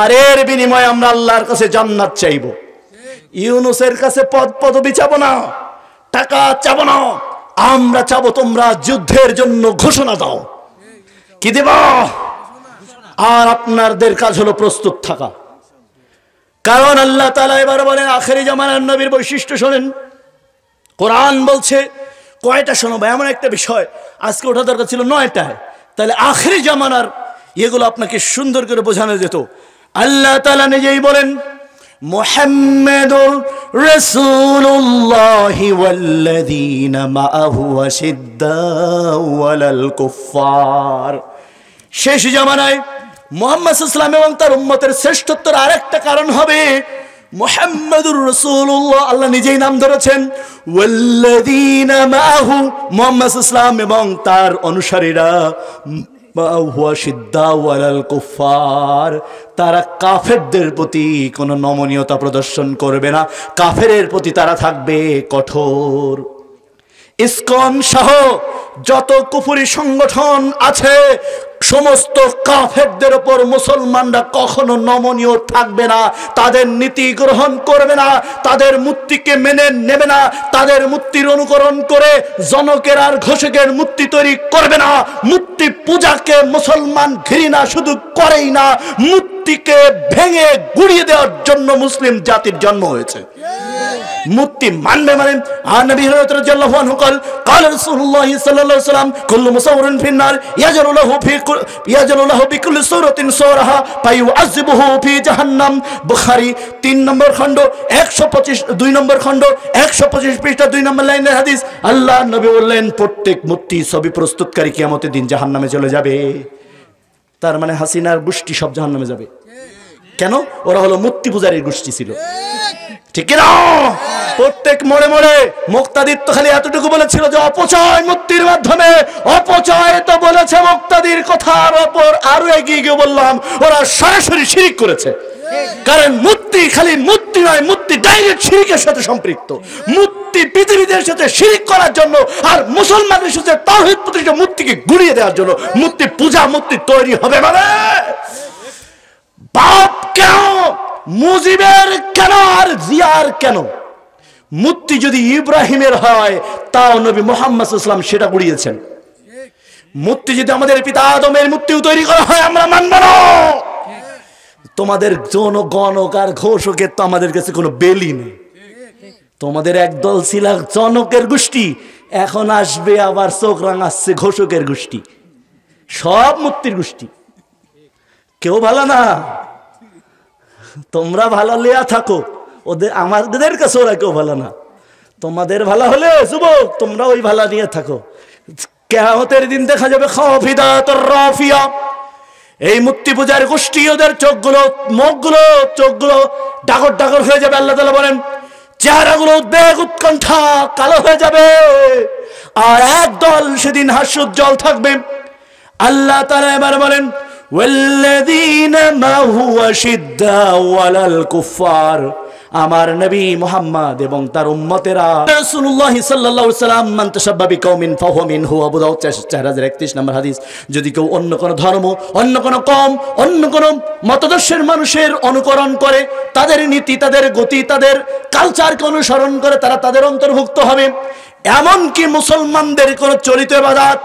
Speaker 1: আর এর বিনিময়ে আমরা আল্লাহর কাছে জান্নাত চাইবো। ইউনূসের কাছে পদবি চাবো না, টাকা চাবো না, আমরা চাবো তোমরা যুদ্ধের জন্য ঘোষণা দাও। কি দেব? আর আপনাদের কাজ হলো প্রস্তুত থাকা। কারণ আল্লাহ তাআলা এবার বলেন আখেরি জামানার নবীর বৈশিষ্ট্য শোনেন। কোরআন বলছে কয়টা শোনাবো, এমন একটা বিষয় আজকে ওঠা দরকার ছিল 9টায়, তাহলে আখেরি জামানার এগুলো আপনাকে সুন্দর করে বোঝানো যেত। আল্লাহ তাআলা নিজেই বলেন মুহাম্মাদুর রাসূলুল্লাহি ওয়াল্লাযীনা মাআহু আশিদ্দাউ আলাল কুফফার। শেষ জামানায় মুহাম্মদ সাল্লাল্লাহু আলাইহি ওয়াসাল্লাম এবং তার উম্মতের শ্রেষ্ঠত্বের আরেকটা কারণ হবে মুহাম্মাদুর রাসূলুল্লাহ। আল্লাহ নিজেই নাম ধরেছেন ওয়াল্লাযীনা মাআহু, মুহাম্মদ সাল্লাল্লাহু আলাইহি ওয়াসাল্লাম এবং তার অনুসারীরা তারা কাফেরদের প্রতি কোনো নমনীয়তা প্রদর্শন করবে না, কাফেরের প্রতি তারা থাকবে কঠোর। ইসকন সহ যত কুফরি সংগঠন আছে সমস্ত কাফেরদের উপর মুসলমানরা কখনো নমনীয় থাকবে না, তাদের নীতি গ্রহণ করবে না, তাদের মূর্তিকে মেনে নেবে না, তাদের মূর্তির অনুকরণ করে জনকের আর ঘোষকের মূর্তি তৈরি করবে না। মূর্তি পূজাকে মুসলমান ঘৃণা শুধু করেই না, মূর্তিকে ভেঙে গুড়িয়ে দেওয়ার জন্য মুসলিম জাতির জন্ম হয়েছে। মূর্তি মানবে মানে আর নবী রাদিয়াল্লাহু আনহু قال قال رسول الله صلى الله عليه وسلم كل مصور في النار يجعل له بكل سورة صورها فيعذبه في جهنم। বুখারী 3 নম্বর খণ্ড 125 2 নম্বর খণ্ড 125 পৃষ্ঠা 2 নম্বর লাইনের হাদিস। আল্লাহ নবী বললেন প্রত্যেক মূর্তি ছবি প্রস্তুতকারী কিয়ামতের দিন জাহান্নামে চলে যাবে। তার মানে হাসিনার গোষ্ঠী সব জাহান্নামে যাবে। কেন? ওরা হলো মূর্তি পূজারীর গোষ্ঠী ছিল, ঠিক না? প্রত্যেক মোড়ে মোড়ে মুক্তাদির তো খালি এতটুকু বলেছিল যে অপচয় মূর্তির মাধ্যমে, অপচয় তো বলেছে মুক্তাদির কথার ওপর আরো এগিয়ে গিয়ে বললাম ওরা সরাসরি শিরক করেছে। কারণ মূর্তি খালি মূর্তি নয়, মূর্তি ডাইরেক্ট শিরকের সাথে সম্পৃক্ত। মূর্তি পৃথিবীদের সাথে শিরক করার জন্য আর মুসলমানদের সাথে তাওহীদ প্রতিষ্ঠা, মূর্তিকে গুড়িয়ে দেওয়ার জন্য। মূর্তি পূজা, মূর্তি তৈরি হবে মানে বাপ কেন, মুজিবের কেন, আর জিয়ার কেন? মূর্তি যদি ইব্রাহিমের হয় তাও নবী মুহাম্মদ সাল্লাল্লাহু আলাইহি ওয়াসাল্লাম সেটা গুড়িয়েছেন। মূর্তি যদি আমাদের পিতা আদমের মূর্তিও তৈরি করা হয় আমরা মানব না। তোমাদের জনগণক আর ঘোষকের তো আমাদের কাছে কোনো বেলি নেই। তোমাদের একদল ছিল জনকের গোষ্ঠী, এখন আসবে আবার চোখ রাঙাচ্ছে ঘোষকের গোষ্ঠী, সব মূর্তির গোষ্ঠী। কেউ ভালো না, তোমরা ভালো লিয়া থাকো, ওদের আমাদের কাছে ওরা কেউ ভালো না। তোমাদের ভালো হলে যুবক তোমরা ওই ভালো নিয়ে থাকো। কিয়ামতের দিন দেখা যাবে খাফিদাতুর রাফিয়া, এই মূর্তি পূজার গোষ্ঠী ওদের চোখগুলো, মুখগুলো, চোখগুলো ডাগর ডাগর হয়ে যাবে। আল্লাহ তাআলা বলেন চেহারাগুলো উদ্বেগ উৎকণ্ঠা কালো হয়ে যাবে, আর একদল সেদিন হাস্যোজ্জ্বল থাকবে। আল্লাহ তাআলা এবার বলেন ওয়াল্লাযীনা মাহু আশিদ্দাউ আলাল কুফফার, আমার নবী মুহাম্মদ এবং তার উম্মতেরা। রাসূলুল্লাহ সাল্লাল্লাহু আলাইহি ওয়াসাল্লাম মান তাশাব্বাহা বিকওমিন ফাহুয়া মিনহু, আবু দাউদ 4031 নম্বর হাদিস। যদি কেউ অন্য কোন ধর্ম, অন্য কোন কওম, অন্য কোন মতাদর্শের মানুষের অনুকরণ করে, তাদের নীতি, তাদের গতি, তাদের কালচারকে অনুসরণ করে, তারা তাদের অন্তর্ভুক্ত হবে। এমনকি মুসলমানদের কোন চরিত ইবাদত,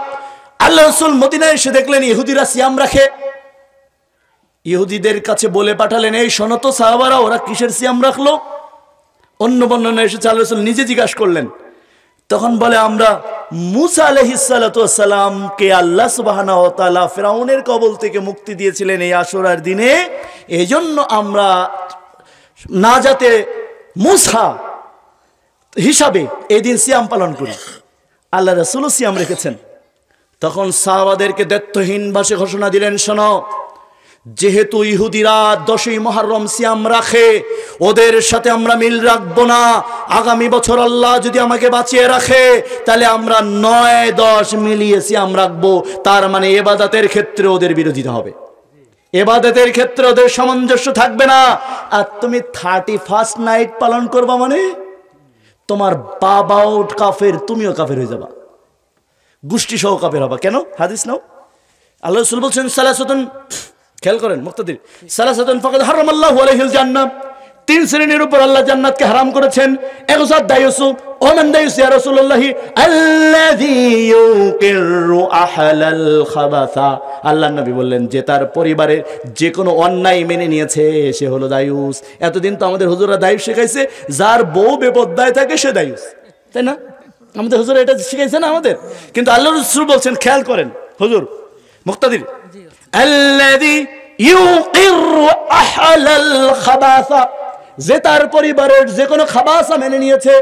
Speaker 1: আল্লাহ রাসূল মদিনায় এসে দেখলেন ইহুদিরা সিয়াম রাখে, ইহুদিদের কাছে বলে পাঠালেন এই শোনো তো সাহাবারা ওরা কিসের সিয়াম রাখলো। অন্য বর্ণনা এসেছে আল্লাহ রাসূল নিজে জিজ্ঞাসা করলেন, তখন বলে আমরা মুসা আলাইহিস সালাতু ওয়াস সালামকে আল্লাহ সুবহানাহু ওয়া তাআলা ফিরাউনের কবল থেকে মুক্তি দিয়েছিলেন এই আশুরার দিনে, এজন্য আমরা নাজাতে মুসা হিসাবে এই দিন সিয়াম পালন করি। আল্লাহ রাসূলও সিয়াম রেখেছেন। তখন সাহাবাদেরকে দায়িত্বহীন ভাষে ঘোষণা দিলেন, শোনো যেহেতু ইহুদিরা 10ই মুহররম সিয়াম রাখে, ওদের সাথে আমরা মিল রাখবো না। আগামী বছর আল্লাহ যদি আমাকে বাঁচিয়ে রাখে তাহলে আমরা 9-10 মিলিয়ে সিয়াম রাখবো। তার মানে ইবাদতের ক্ষেত্রে ওদের বিরোধিতা হবে। ইবাদতের ক্ষেত্রে ওদের সামঞ্জস্য থাকবে না। আর তুমি 31st নাইট পালন করবা মানে তোমার বাবাও কাফের, তুমিও কাফের হয়ে যাবা, গোষ্ঠী সহ কাফের হবা। কেন? হাদিস নাও, আল্লাহ রাসূল বলছেন সালাসাতুন, খেয়াল করেন মুক্তাদির, সালাসাতুন ফাকাদ হারামাল্লাহু আলাইহিল জান্নাহ, 3 শ্রেণীর উপর আল্লাহ জান্নাতকে হারাম করেছেন। একসাথ দায়ুসু ওমান দায়ুস ইয়া রাসূলুল্লাহ, আল্লাযী ইউকিরু আহলাল খাবাসা, আল্লাহর নবী বললেন যে তার পরিবারের যে কোনো অন্যায় মেনে নিয়েছে সে হলো দায়ুস। এতদিন তো আমাদের হুজুররা দায়ুস শিখাইছে, যার বউ বেপরদায় থাকে সে দায়ুস, তাই না? আমাদের হুজুররা এটা শিখাইছে না আমাদের। কিন্তু আল্লাহর রাসূল বলছেন, খেয়াল করেন হুজুর মুক্তাদির, আল্লাযী ইউকিরু আহলাল খাবাসা, যে তার পরিবারের যে কোনো খাবাসা মেনে নিয়েছে,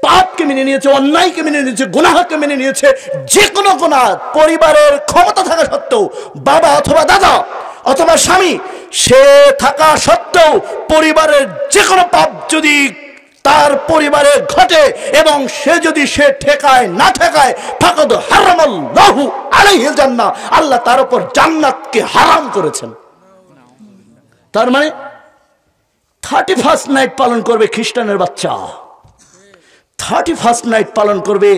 Speaker 1: পাপকে মেনে নিয়েছে, অন্যায়কে মেনে নিয়েছে, গুনাহকে মেনে নিয়েছে, যে কোনো গুনাহ পরিবারের ক্ষমতা থাকা সত্ত্বেও, বাবা অথবা দাদা অথবা স্বামী সে থাকা সত্ত্বেও পরিবারের যে কোনো পাপ যদি তার পরিবারে ঘটে এবং সে যদি সে ঠেকায় না ঠেকায়, ফাকাদ হারামাল্লাহু আলাইহিল জান্নাহ, আল্লাহ তার উপর জান্নাতকে হারাম করেছেন। তার মানে 31st নাইট পালন করবে খ্রিস্টানের বাচ্চা, 31st নাইট পালন করবে,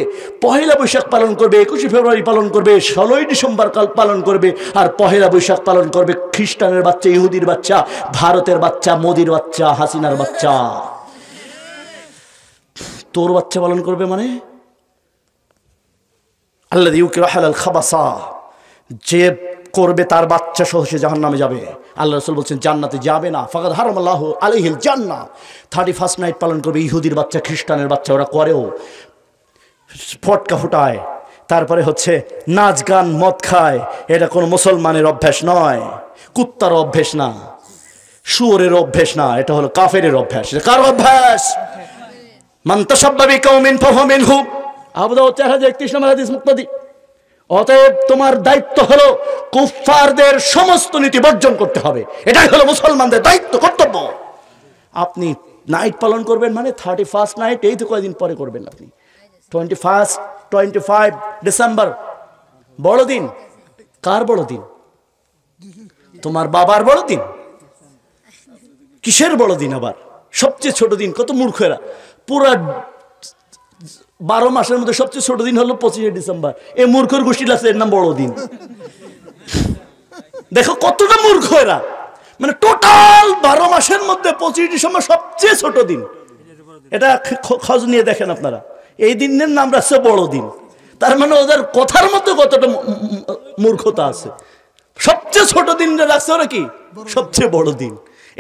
Speaker 1: পহেলা বৈশাখ পালন করবে, 21শে ফেব্রুয়ারি পালন করবে, 16ই ডিসেম্বর কাল পালন করবে, আর পহেলা বৈশাখ পালন করবে খ্রিস্টানের বাচ্চা, ইহুদির বাচ্চা, ভারতের বাচ্চা, মোদির বাচ্চা, হাসিনার বাচ্চা। তোর বাচ্চা পালন করবে মানে আল্লাযী ইউকিরু আহলাল খাবাসা, যে করবে তার বাচ্চা সহ সে জাহান্নামে যাবে। আল্লাহ রাসূল বলছেন জান্নাতে যাবে না, ফাকাদ হারামাল্লাহু আলাইহিল জান্নাহ। 31st নাইট পালন করবে ইহুদির বাচ্চা, খ্রিস্টানের বাচ্চা, ওরা করেও, ফটকা ফুটায়, তারপরে হচ্ছে নাচ গান মদ খায়। এটা কোনো মুসলমানের অভ্যাস নয়, কুত্তার অভ্যাস না, শুয়োরের অভ্যাস না, এটা হলো কাফেরের অভ্যাস। এটা কার অভ্যাস? মান তাশাব্বাহা বিকাউমিন ফাহুয়া মিনহুম, আবু দাউদ 4031 নম্বর হাদিস মুক্তাদি। অতএব তোমার দায়িত্ব হলো কুফফারদের সমস্ত নীতি বর্জন করতে হবে, এটাই হলো মুসলমানদের দায়িত্ব, কর্তব্য। আপনি নাইট পালন করবেন মানে 31st নাইট, এই তো কয়েকদিন পরে করবেন আপনি। 25 ডিসেম্বর বড়দিন। কার বড়দিন? তোমার বাবার বড়দিন? কিসের বড়দিন আবার? সবচেয়ে ছোট দিন। কত মূর্খেরা, পুরা 12 মাসের মধ্যে সবচেয়ে ছোট দিন হলো 25শে ডিসেম্বর। এই মূর্খর গোষ্ঠী আছে, এর নাম বড়দিন। দেখো কতটা মূর্খ এরা, মানে টোটাল 12 মাসের মধ্যে 25 ডিসেম্বর সবচেয়ে ছোট দিন। এটা খোঁজ নিয়ে দেখেন আপনারা, এই দিনের নাম রাখছে বড়দিন। তার মানে ওদের কথার মধ্যে কতটা মূর্খতা আছে। সবচেয়ে ছোট দিন রাখছে ওরা কি সবচেয়ে বড় দিন,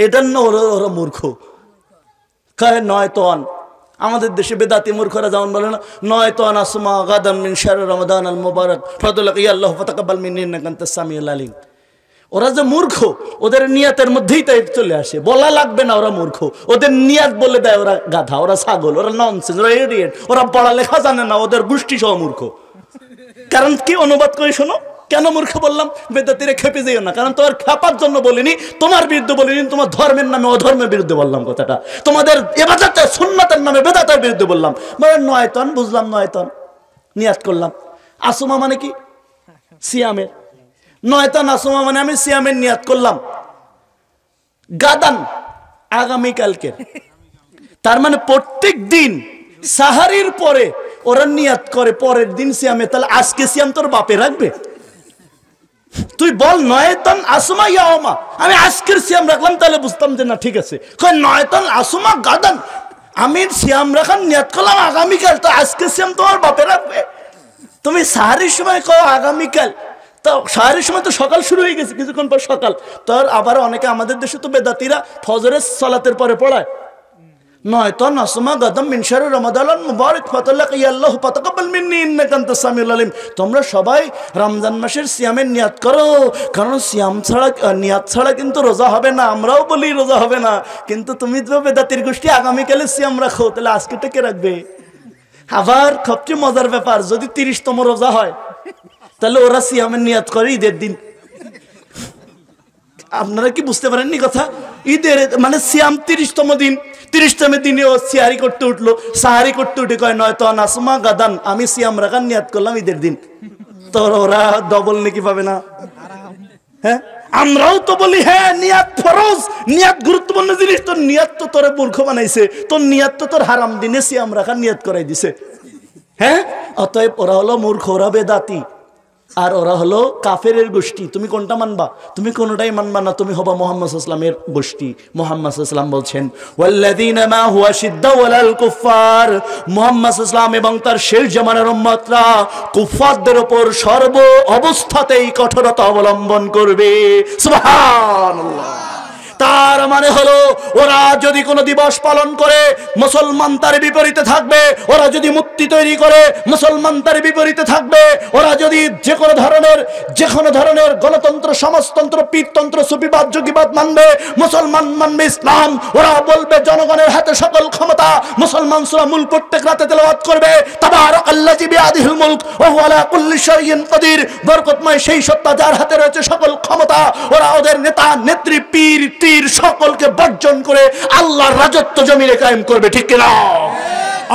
Speaker 1: এটার না ওরা মূর্খ। কায় নয় তন, আমাদের দেশে বেদাতি মূর্খরা যেমন বলে না, নয় তন আসমা গাদাম মিন শাহরি রমাদান আল মুবারক ফাদলাকা আল্লাহু ফাতাকাব্বাল মিন্নি ইন্নাকা আনতাস সামিউল আলিম। ওরা যে মূর্খ, ওদের নিয়াতের মধ্যেই তাই চলে আসে, বলা লাগবে না ওরা মূর্খ, ওদের নিয়াত বলে দেয় ওরা গাধা, ওরা ছাগল, ওরা ননসেন্স, ওরা ইডিয়েট, ওরা পড়ালেখা জানে না, ওদের গোষ্ঠী সহ মূর্খ। কারণ কি অনুবাদ করে শোনো, কেন মূর্খ বললাম? বেদাতিরে খেপে যেও না, কারণ তোমার খেপার জন্য বলিনি, তোমার বিরুদ্ধে বলিনি, তোমার ধর্মের নামে অধর্মের বিরুদ্ধে বললাম কথাটা, তোমাদের ইবাদতের সুন্নাতের নামে বেদাতের বিরুদ্ধে বললাম। মানে 9 তন বুঝলাম, 9 তন নিয়াত করলাম। আসুমা মানে কি? সিয়ামের। 9 তন আসুমা মানে আমি সিয়ামের নিয়াত করলাম। গাদান আগামীকালকে, তার মানে প্রত্যেক দিন সাহারির পরে ওরা নিয়াত করে পরের দিন সিয়ামে। তাহলে আজকে সিয়াম তোর বাপে রাখবে? তুই বল 9 তন আসুমা ইয়াওমা, আমি আজকের সিয়াম রাখলাম, তাহলে বুঝতাম যে না ঠিক আছে। 9 তন আসুমা গাদান, আমি সিয়াম রাখার নিয়াত করলাম আগামীকাল, তো আজকে সিয়াম তোমার বাপে রাখবে? তুমি সাহারির সময় কও আগামীকাল, তো সাহারির সময় তো সকাল শুরু হয়ে গেছে, কিছুক্ষণ পর সকাল। তোর আবার অনেকে আমাদের দেশে তো বেদাতিরা ফজরের সালাতের পরে পড়ায় 9 তন আসমা গাদাম মিন শাহরি রমাদান আল মুবারক ফাতাল্লাকা আল্লাহু ফাতাকাব্বাল মিন্নি ইন্নাকা আনতাস সামিউল আলিম। তোমরা সবাই রমজান মাসের সিয়ামের নিয়াত করো, কারণ সিয়াম ছাড়া, নিয়াত ছাড়া কিন্তু রোজা হবে না। আমরাও বলি রোজা হবে না, কিন্তু তুমি তো বেদাতির গোষ্ঠী আগামীকালে সিয়াম রাখো, তাহলে আজকেটা কে রাখবে? আবার সবচেয়ে মজার ব্যাপার, যদি 30তম রোজা হয় তাহলে ওরা সিয়ামের নিয়াত করে ঈদের দিন। আপনারা কি বুঝতে পারেননি কথা? ঈদের মানে সিয়াম 30তম দিন, 30তম দিনে ও সিয়ারি করতে উঠলো, সাহারি করতে উঠে কয় 9 তন আসমা গাদান, আমি সিয়াম রাখার নিয়াত করলাম ঈদের দিন। তো ওরা ডবল নাকি পাবে না? হ্যাঁ, আমরাও তো বলি হ্যাঁ নিয়াত ফরজ, নিয়াত গুরুত্বপূর্ণ জিনিস। তোর নিয়াত তো তোরে মূর্খ বানাইছে, তোর নিয়াত তো তোর হারাম দিনে সিয়াম রাখার নিয়াত করাই দিছে। হ্যাঁ, অতএব ওরা হলো মূর্খ, ওরা বেদাতি, আর ওরা হলো কাফেরের গোষ্ঠী। তুমি কোনটা মানবা? তুমি কোনটাই মানবা না, তুমি হবা মুহাম্মদ সাল্লাল্লাহু আলাইহি ওয়াসাল্লামের গোষ্ঠী। মুহাম্মদ সাল্লাল্লাহু আলাইহি ওয়াসাল্লাম বলছেন ওয়াল্লাযীনা মা হুয়া শিদ্দা ওয়ালাল কুফার, মুহাম্মদ সাল্লাল্লাহু আলাইহি ওয়াসাল্লাম এবং তার শেষ জামানার উম্মতরা কুফফারদের উপর সর্ব অবস্থাতেই কঠোরতা অবলম্বন করবে। সুবহানাল্লাহ। তার মানে হলো ওরা যদি কোনো দিবস পালন করে মুসলমান তার বিপরীতে থাকবে, ওরা যদি মূর্তি তৈরি করে মুসলমান তার বিপরীতে থাকবে, ওরা যদি যে কোনো ধরনের গণতন্ত্র, সমাজতন্ত্র, পীরতন্ত্র, সুফিবাদ, যোগীবাদ মানবে, মুসলমান মানবে ইসলাম। ওরা বলবে জনগণের হাতে সকল ক্ষমতা। মুসলমান সূরা মুলক প্রত্যেক রাতে তেলাওয়াত করবে, তাবারাকাল্লাযী বিয়াদিহিল মুলক ওয়া হুয়া আলা কুল্লি শাইইন কাদির, বরকতময় সেই সত্তা যার হাতে রয়েছে সকল ক্ষমতা। ওরা ওদের নেতা, নেত্রী, পীর, সকলকে বর্জন করে আল্লাহর রাজত্ব জমিনে কায়েম করবে, ঠিক কিনা?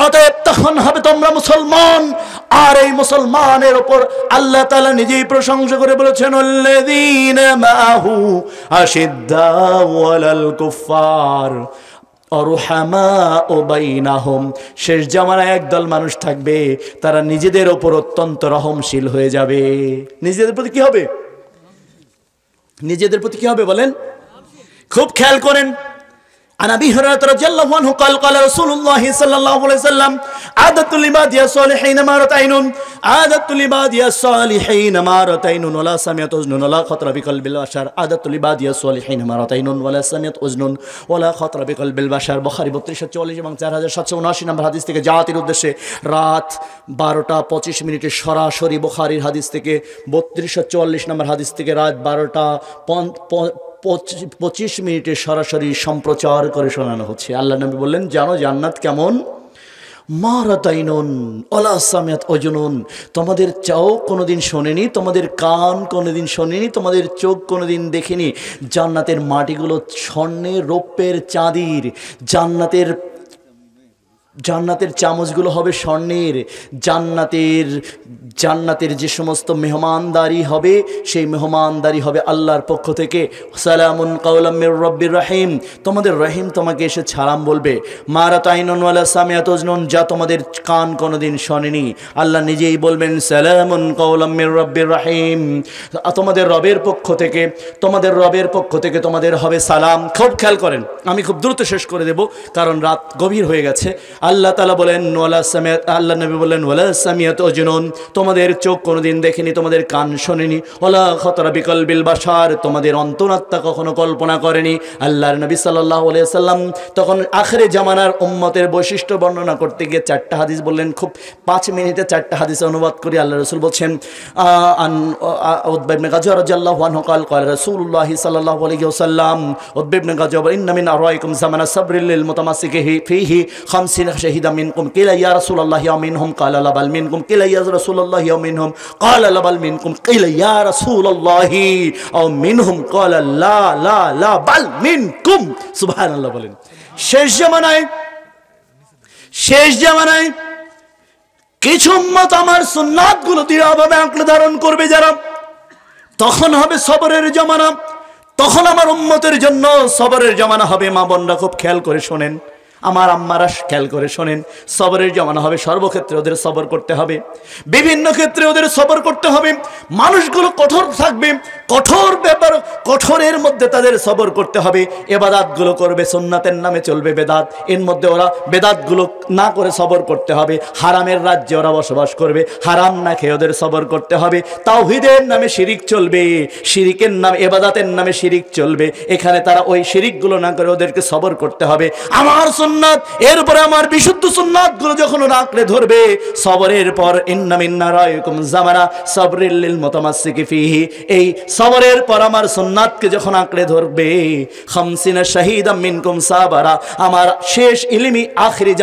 Speaker 1: অতএব তখন হবে তোমরা মুসলমান। আর এই মুসলমানের উপর আল্লাহ তাআলা নিজেই প্রশংসা করে বলেছেন আল্লাযীনা মাহু আশিদ্দাউ আলাল কুফার আরহামাউ বাইনাহুম। শেষ জামানায় একদল মানুষ থাকবে, তারা নিজেদের উপর অত্যন্ত রহমশীল হয়ে যাবে। নিজেদের প্রতি কি হবে? নিজেদের প্রতি কি হবে বলেন? খুব খেয়াল করেন। عن أبي هريرة رضي الله عنه قال قال رسول الله صلى الله عليه وسلم عادة لعبادي الصالحين مرتين، عادة لعبادي الصالحين مرتين ولا سمعت أذن ولا خطر بقلب البشر، عادة لعبادي الصالحين مرتين ولا سمعت أذن ولا خطر بقلب البشر। বুখারী 3244 এবং 4779 নম্বর হাদিস থেকে জাতির উদ্দেশ্যে রাত 12:25 সরাসরি বুখারীর হাদিস থেকে 3244 নম্বর হাদিস থেকে রাত 12:25 সরাসরি সম্প্রচার করে শোনানো হচ্ছে। আল্লাহ নবী বললেন, জানো জান্নাত কেমন? মারাতাইনুন ওয়ালা সামিয়াত উজুনুন, তোমাদের চাও কোনোদিন শোনেনি, তোমাদের কান কোনোদিন শোনেনি, তোমাদের চোখ কোনোদিন দেখেনি। জান্নাতের মাটিগুলো স্বর্ণের, রৌপ্যের, চাঁদির। জান্নাতের চামচগুলো হবে স্বর্ণের। জান্নাতের যে সমস্ত মেহমানদারি হবে, সেই মেহমানদারি হবে আল্লাহর পক্ষ থেকে। সালামুন কাওলাম মির রাব্বির রহিম, তোমাদের রহিম তোমাকে এসে সালাম বলবে। মারাতাইনুন ওয়ালা সামিয়াত উজনুন, যা তোমাদের কান কোনোদিন শোনেনি। আল্লাহ নিজেই বলবেন সালামুন কাওলাম মির রাব্বির রহিম, তোমাদের রবের পক্ষ থেকে তোমাদের হবে সালাম। খুব খেয়াল করেন, আমি খুব দ্রুত শেষ করে দেব কারণ রাত গভীর হয়ে গেছে। আল্লাহ তাআলা বলেন আল্লাহ নবী বললেন ওয়ালা সামিয়াত উজনুন, তোমাদের চোখ কোনোদিন দেখেনি, তোমাদের কান শোনেনি। ওয়ালা খাতারা বিকলবিল বাশার, তোমাদের অন্তরাত্মা কখনো কল্পনা করেনি। আল্লাহর নবী সাল্লাল্লাহু আলাইহি ওয়াসাল্লাম তখন আখিরে জামানার উম্মতের বৈশিষ্ট্য বর্ণনা করতে গিয়ে 4টা হাদিস বললেন। খুব 5 মিনিটে 4টা হাদিস অনুবাদ করি। আল্লাহ রাসূল বলছেন উতবা ইবনে গাজওয়া রাদিয়াল্লাহু আনহু قال قال رسول الله صلى الله عليه وسلم উতবা ইবনে গাজওয়া ইন্না মিন আরাইকুম জামানা সাবরিল লিল মুতামাসসিকি ফিহি 50 শাহিদা মিনকুম কিলা ইয়া রাসূলুল্লাহ ইয়া মিনহুম ক্বালা লা বাল মিনকুম কিলা ইয়া রাসূলুল্লাহ ইয়া মিনহুম ক্বালা লা বাল মিনকুম কিলা ইয়া রাসূলুল্লাহ আও মিনহুম ক্বালা লা লা লা বাল মিনকুম। সুবহানাল্লাহ বলেন। শেষ জামানায় কিছু উম্মত আমার সুন্নাতগুলো দৃঢ়ভাবে আঁকড়ে ধারণ করবে যারা, তখন হবে সবরের জামানা। তখন আমার উম্মতের জন্য সবরের জামানা হবে। মা বোনরা খুব খেয়াল করে শোনেন, আমার আম্মারা খেয়াল করে শোনেন। সবরের জামানা হবে, সর্বক্ষেত্রে ওদের সবর করতে হবে, বিভিন্ন ক্ষেত্রে ওদের সবর করতে হবে। মানুষগুলো কঠোর থাকবে, কঠোরের মধ্যে তাদের সবর করতে হবে। ইবাদতগুলো করবে, সুন্নাতের নামে চলবে বেদাত, এর মধ্যে ওরা বেদাতগুলো না করে সবর করতে হবে। হারামের রাজ্যে ওরা বসবাস করবে, হারাম না খেয়ে ওদের সবর করতে হবে। তাওহীদের নামে শিরিক চলবে, শিরিকের নামে, ইবাদতের নামে শিরিক চলবে, এখানে তারা ওই শিরিকগুলো না করে ওদেরকে সবর করতে হবে। আমার সুন্নাত, এরপরে আমার বিশুদ্ধ সুন্নাতগুলো যখন ওরা আঁকড়ে ধরবে, সবরের পর ইন্না মিন নারাইকুম জামানা সাবরিল লিল মুতামাসসিকি ফিহি, এই সবরের পর আমার সুন্নাতকে যখন আঁকড়ে ধরবে, 50 শাহিদাম মিনকুম সাবারা, আমার শেষ ইলমি আখিরি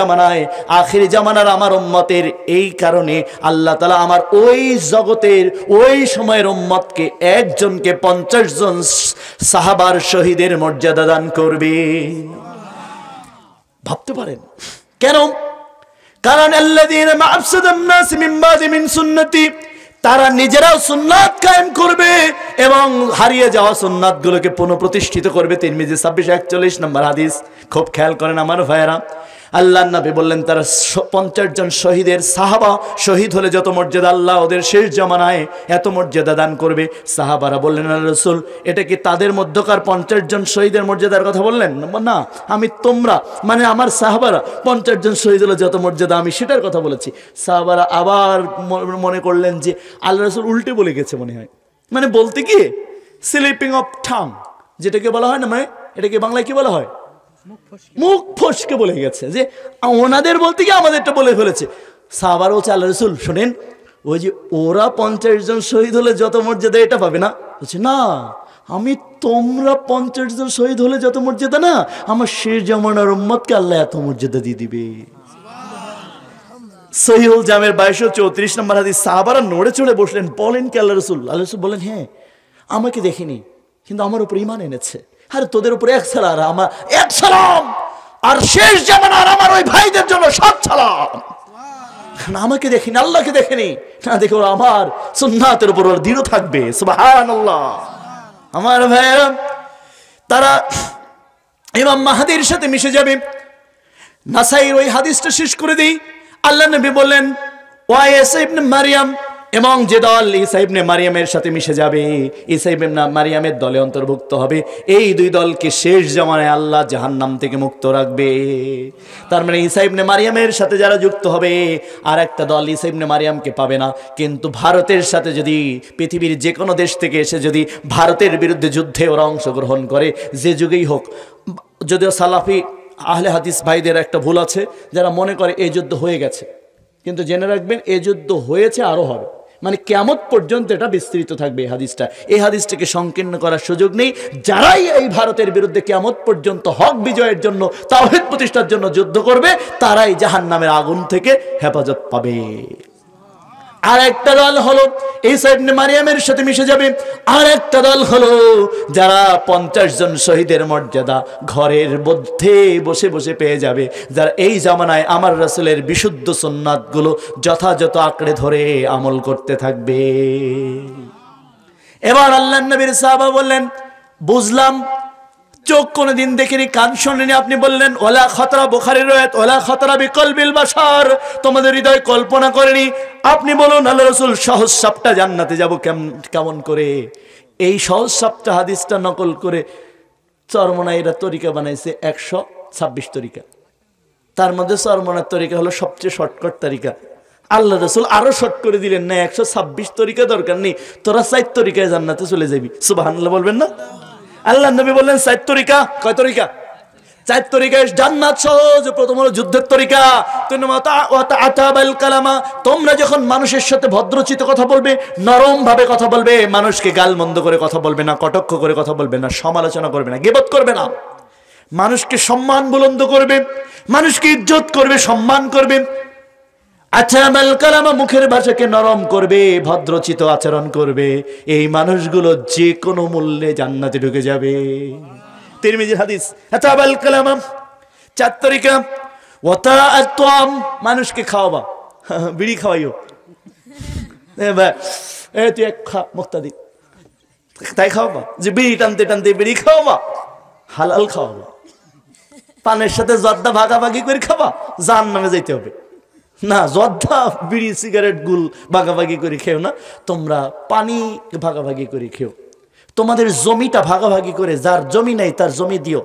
Speaker 1: জামানার আমার উম্মতের, এই কারণে আল্লাহ তাআলা আমার ওই জগতের ওই সময়ের উম্মতকে একজনকে 50 জন সাহাবার শহীদের মর্যাদা দান করবে। ভাবতে পারেন কেন? কারণ আল্লাযীনা মা'আফসাদান নাস মিন বাদি মিন সুন্নতি তারা নিজেরাও সুন্নাত কায়েম করবে এবং হারিয়ে যাওয়া সুন্নাত গুলোকে পুনঃপ্রতিষ্ঠিত করবে। তিরমিজি 2641 নম্বর হাদিস। খুব খেয়াল করেন আমার ভাইয়েরা, আল্লাহর নবী বললেন তারা 50 জন শহীদের সাহাবা শহীদ হলে যত মর্যাদা, আল্লাহ ওদের শেষ জামানায় এত মর্যাদা দান করবে। সাহাবারা বললেন, আল্লাহ রাসূল, এটা কি তাদের মধ্যকার 50 জন শহীদের মর্যাদার কথা বললেন? না, আমি তোমরা মানে আমার সাহাবারা 50 জন শহীদ হলে যত মর্যাদা আমি সেটার কথা বলেছি। সাহাবারা আবার মনে করলেন যে আল্লাহ রাসূল উল্টে বলে গেছে মনে হয়, মানে বলতে কি স্লিপিং অফ টাং যেটাকে বলা হয় না, মানে এটাকে বাংলায় কি বলা হয়, মুখ ফসকে বলে গেছে, যে ওনাদের বলতে গিয়ে আমাদেরটা বলে ফেলেছে। সাহাবারা বলছে, আল্লাহ রাসূল শোনেন, ওই যে ওরা 50 জন শহীদ হলে যত মর্যাদা এটা পাবে না। বলছে না, আমি তোমরা 50 জন শহীদ হলে যত মর্যাদা না, আমার শেষ জামানার উম্মতকে আল্লাহ এত মর্যাদা দিয়ে দিবে। সহিহুল জামের 2234 নম্বর হাদিস। সাহাবারা নড়ে চড়ে বসলেন, বলেন কি আল্লাহ রাসূল? আল্লাহ রাসূল বলেন, হ্যাঁ, আমাকে দেখিনি কিন্তু আমার উপর ঈমান এনেছে। আরে তোদের উপরে এক সালাম, আমার এক সালাম, আর শেষ জামানার আমার ওই ভাইদের জন্য 7 সালাম। আমাকে দেখিনি, আল্লাহকে দেখেনি, না দেখো আমার সুন্নাতের উপর দৃঢ় থাকবে। সুবহানাল্লাহ। আমার ভাইরা, তারা ইমাম মাহদীর সাথে মিশে যাবে। নাসাইর ওই হাদিসটা শেষ করে দেই। আল্লাহ নবী বললেন, ওয়া ঈসা ইবনে মারইয়াম, এবং যে দল ঈসা ইবনে মারইয়ামের সাথে মিশে যাবে, ঈসা ইবনে মারইয়ামের দলে অন্তর্ভুক্ত হবে, এই দুই দলকে শেষ জামানায় আল্লাহ জাহান্নাম থেকে মুক্ত রাখবে। তার মানে ঈসা ইবনে মারইয়ামের সাথে যারা যুক্ত হবে, আর একটা দল ঈসা ইবনে মারইয়ামকে পাবে না। কিন্তু ভারতের সাথে যদি পৃথিবীর যে কোনো দেশ থেকে এসে যদি ভারতের বিরুদ্ধে যুদ্ধে ওরা অংশগ্রহণ করে, যে যুগেই হোক, যদিও সালাফি আহলে হাদিস ভাইদের একটা ভুল আছে, যারা মনে করে এই যুদ্ধ হয়ে গেছে, কিন্তু জেনে রাখবেন এই যুদ্ধ হয়েছে, আরো হবে, মানে কিয়ামত পর্যন্ত এটা বিস্তৃত থাকবে। এই হাদিসটাকে সংকীর্ণ করার সুযোগ নেই। যারাই এই ভারতের বিরুদ্ধে কিয়ামত পর্যন্ত হক বিজয়ের জন্য, তাওহীদ প্রতিষ্ঠার জন্য যুদ্ধ করবে, তারাই জাহান্নামের আগুন থেকে হেফাজত পাবে। আর একটা দল হলো ঈসা ইবনে মারইয়ামের সাথে মিশে যাবে। আর একটা দল হলো যারা 50 জন শহীদের মর্যাদা ঘরের মধ্যে বসে বসে পেয়ে যাবে, যারা এই জামানায় আমার রাসূলের বিশুদ্ধ সুন্নাতগুলো যথাযথ আঁকড়ে ধরে আমল করতে থাকবে। এবার আল্লাহর নবীর সাহাবা বললেন, বুঝলাম, চোখ কোনদিন দেখিনি, কান শোনেনি, আপনি বললেন ওলা খতরা, বুখারীর রওয়ায়াত, ওলা খতরা বিকলবিল বাশার, তোমাদের হৃদয় কল্পনা করেনি। আপনি বলুন আল্লাহ রাসূল সহজ সাপটা জান্নাতে যাব কেমন করে? এই সহজ সাপটা হাদিসটা নকল করে চরমনাইরা তরিকা বানাইছে 126 তরিকা। তার মধ্যে চরমনার তরিকা হলো সবচেয়ে শর্টকাট তরিকা। আল্লাহ রাসূল আরো শর্ট করে দিলেন, না 126 তরিকা দরকার নেই, তোরা 4 তরিকায় জান্নাতে চলে যাবি। সুবহানাল্লাহ বলবেন না? আল্লাহ নবী বললেন 4 তরিকা। কয় তরিকা? 4 তরিকায় জান্নাত সহজ। প্রথম হলো যুদ্ধের তরিকা। তোমরা যখন মানুষের সাথে ভদ্রচিত কথা বলবে, নরম ভাবে কথা বলবে, মানুষকে গালমন্দ করে কথা বলবে না, কটাক্ষ করে কথা বলবে না, সমালোচনা করবে না, গীবত করবে না, মানুষকে সম্মান বুলন্দ করবে, মানুষকে ইজ্জত করবে, সম্মান করবে। আচ্ছা, কালামা, মুখের ভাষাকে নরম করবে, ভদ্রচিত আচরণ করবে, এই মানুষগুলো যে কোনো মূল্যে জান্নাতে ঢুকে যাবে। তিরমিজির হাদিস। আচ্ছা, কালামা 4 তরিকা। মানুষকে খাওয়াবা, বিড়ি খাওয়াইও, তুই এক খা মুক্তাদি, তাই খাওয়াবা, যে বিড়ি টানতে টানতে বিড়ি খাওয়াবা, হালাল খাওয়াবা। পানের সাথে জর্দা ভাগাভাগি করে খাবা, জাহান্নামে যাইতে হবে না। জর্দা, বিড়ি, সিগারেট, গুল ভাগাভাগি করে খেও না, তোমরা পানি ভাগাভাগি করে খেও। তোমাদের জমিটা ভাগাভাগি করে, যার জমি নাই তার জমি দিও,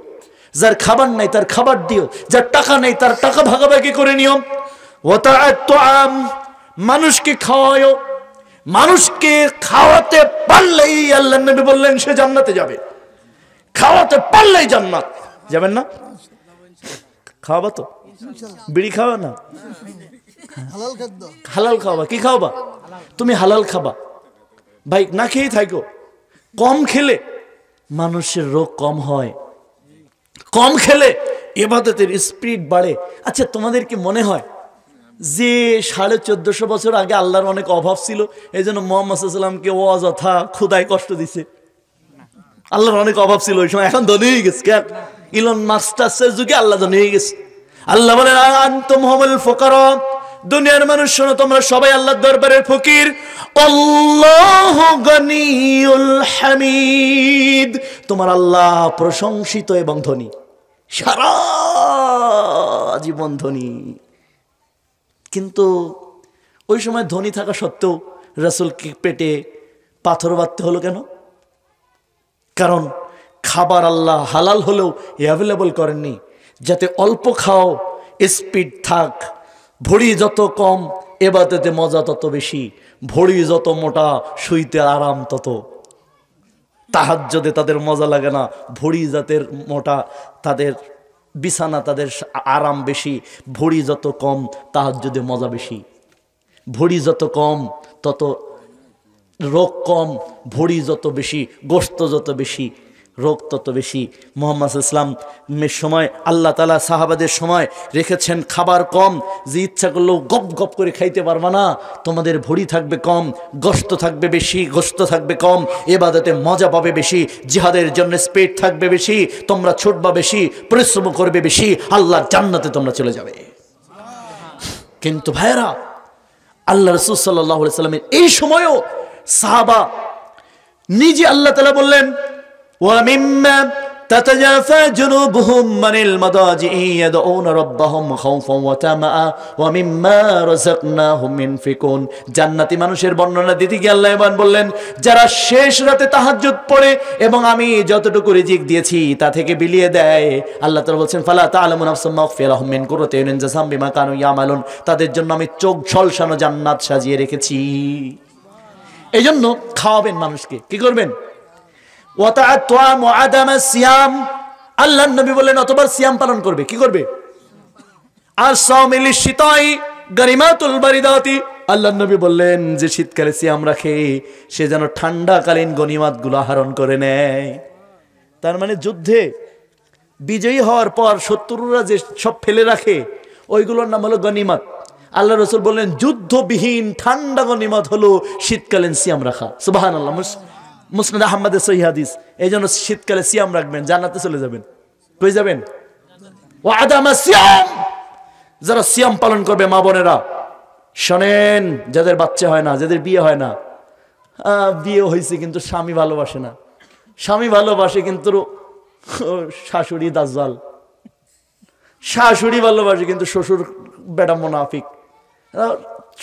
Speaker 1: যার খাবার নাই তার খাবার দিও, যার টাকা নাই তার টাকা ভাগাভাগি করে নিও। মানুষকে খাওয়াও, মানুষকে খাওয়াতে পারলেই আল্লাহর নবী বললেন সে জান্নাতে যাবে। খাওয়াতে পারলেই জান্নাত। যাবেন না? খাওয়াবা তো, বিড়ি খাওয়া না, হালাল খাওয়াবা। কি খাওয়াবা? তুমি হালাল খাবা ভাই, না খেয়েই থাকো। কম খেলে মানুষের রোগ কম হয়, কম খেলে ইবাদতের স্পিড বাড়ে। আচ্ছা, তোমাদের কি মনে হয় যে 1450 বছর আগে আল্লাহর অনেক অভাব ছিল, এই জন্য মুহাম্মদ সাল্লাল্লাহু আলাইহি ওয়াসাল্লামকে অযথা খোদায় কষ্ট দিছে? আল্লাহর অনেক অভাব ছিল ওই সময়, এখন ধনী হয়ে গেছে। কেন? ইলন মাস্টারের যুগে আল্লাহ ধনী হয়ে গেছে। আল্লাহ বলেন, আনতুম হুমুল ফুকারা, দুনিয়ার মানুষ শোনো, তোমরা সবাই আল্লাহর দরবারের ফকির। আল্লাহু গনিউল হামিদ, তোমার আল্লাহ প্রশংসিত এবং ধনী, সারা জীবন ধনী। কিন্তু ওই সময় ধনী থাকা সত্ত্বেও রাসূলকে পেটে পাথর বাঁধতে হলো কেন? কারণ খাবার আল্লাহ হালাল হলেও অ্যাভেলেবল করেননি, যাতে অল্প খাও, স্পিড থাক। ভড়ি যত কম এবাদতে মজা তত বেশি, ভড়ি যত মোটা শুইতে আরাম তত। তাহাজ্জুদে তাদের মজা লাগে না, ভড়ি জাতের মোটা তাদের বিছানা, তাদের আরাম বেশি। ভড়ি যত কম তাহাজ্জুদে মজা বেশি। ভড়ি যত কম তত রোগ কম, ভড়ি যত বেশি, গোশত যত বেশি, রোগ তত বেশি। মুহাম্মদ ইসলামের সময় আল্লাহ তাআলা সাহাবাদের সময় রেখেছেন খাবার কম, যে ইচ্ছা করলেও গপ গপ করে খাইতে পারবা না। তোমাদের ভড়ি থাকবে কম, গোশত থাকবে বেশি, গোশত থাকবে কম, ইবাদতে মজা পাবে বেশি, জিহাদের জন্য স্পিড থাকবে বেশি, তোমরা ছুটবা বেশি, পরিশ্রম করবে বেশি, আল্লাহর জান্নাতে তোমরা চলে যাবে। কিন্তু ভাইরা, আল্লাহ রাসূল সাল্লাল্লাহু আলাইহি সাল্লামের এই সময়ও সাহাবা নিজে আল্লাহ তাআলা বললেন, ওয়া মিম্মা তাতাজাফা জুনুবুহুম মানিল মাদাজি'i ইয়াদউনা রাব্বাহুম খাউফান ওয়া তামাআ ওয়া মিম্মা রাযাকনাহুম ইনফিকুন। জান্নাতি মানুষের বর্ণনা দিতে গিয়ে আল্লাহ এবার বললেন, যারা শেষ রাতে তাহাজ্জুদ পড়ে এবং আমি যতটুকু রিজিক দিয়েছি তা থেকে বিলিয়ে দেয়, আল্লাহ তাআলা বলছেন, ফালা তা'লামু নাফসুম মা উখফিয়া লাহুম মিন কুররাতি আইউনিন জাযাআম বিমা কানু ইয়ামালুন। তাদের জন্য আমি চোখ ঝলসানো জান্নাত সাজিয়ে রেখেছি। এই জন্য খাওয়াবেন মানুষকে, কি করবেন? আল্লাহর নবী বললেন অতবার সিয়াম পালন করবে, কি করবে? আল্লাহর নবী বললেন যে শীতকালে সিয়াম রাখে সে যেন ঠান্ডাকালীন গনিমাত গুলো আহরণ করে নেয়। তার মানে যুদ্ধে বিজয়ী হওয়ার পর শত্রুরা যে সব ফেলে রাখে ওইগুলোর নাম হলো গনিমাত। আল্লাহ রাসূল বললেন যুদ্ধবিহীন ঠান্ডা গনিমত হলো শীতকালীন সিয়াম রাখা। সুবহানাল্লাহ। মুসনাদ আহমদের সহিহ হাদিস। এই জন্য শীতকালে সিয়াম রাখবেন, জান্নাতে চলে যাবেন। কই যাবেন? ওয়াদামা সিয়াম, যারা সিয়াম পালন করবে মা বোনেরা শোনেন, যাদের বাচ্চা হয় না, যাদের বিয়ে হয় না, বিয়ে হয়েছে কিন্তু স্বামী ভালোবাসে না, স্বামী ভালোবাসে কিন্তু শাশুড়ি দাজ্জাল, শাশুড়ি ভালোবাসে কিন্তু শ্বশুর বেটা মুনাফিক,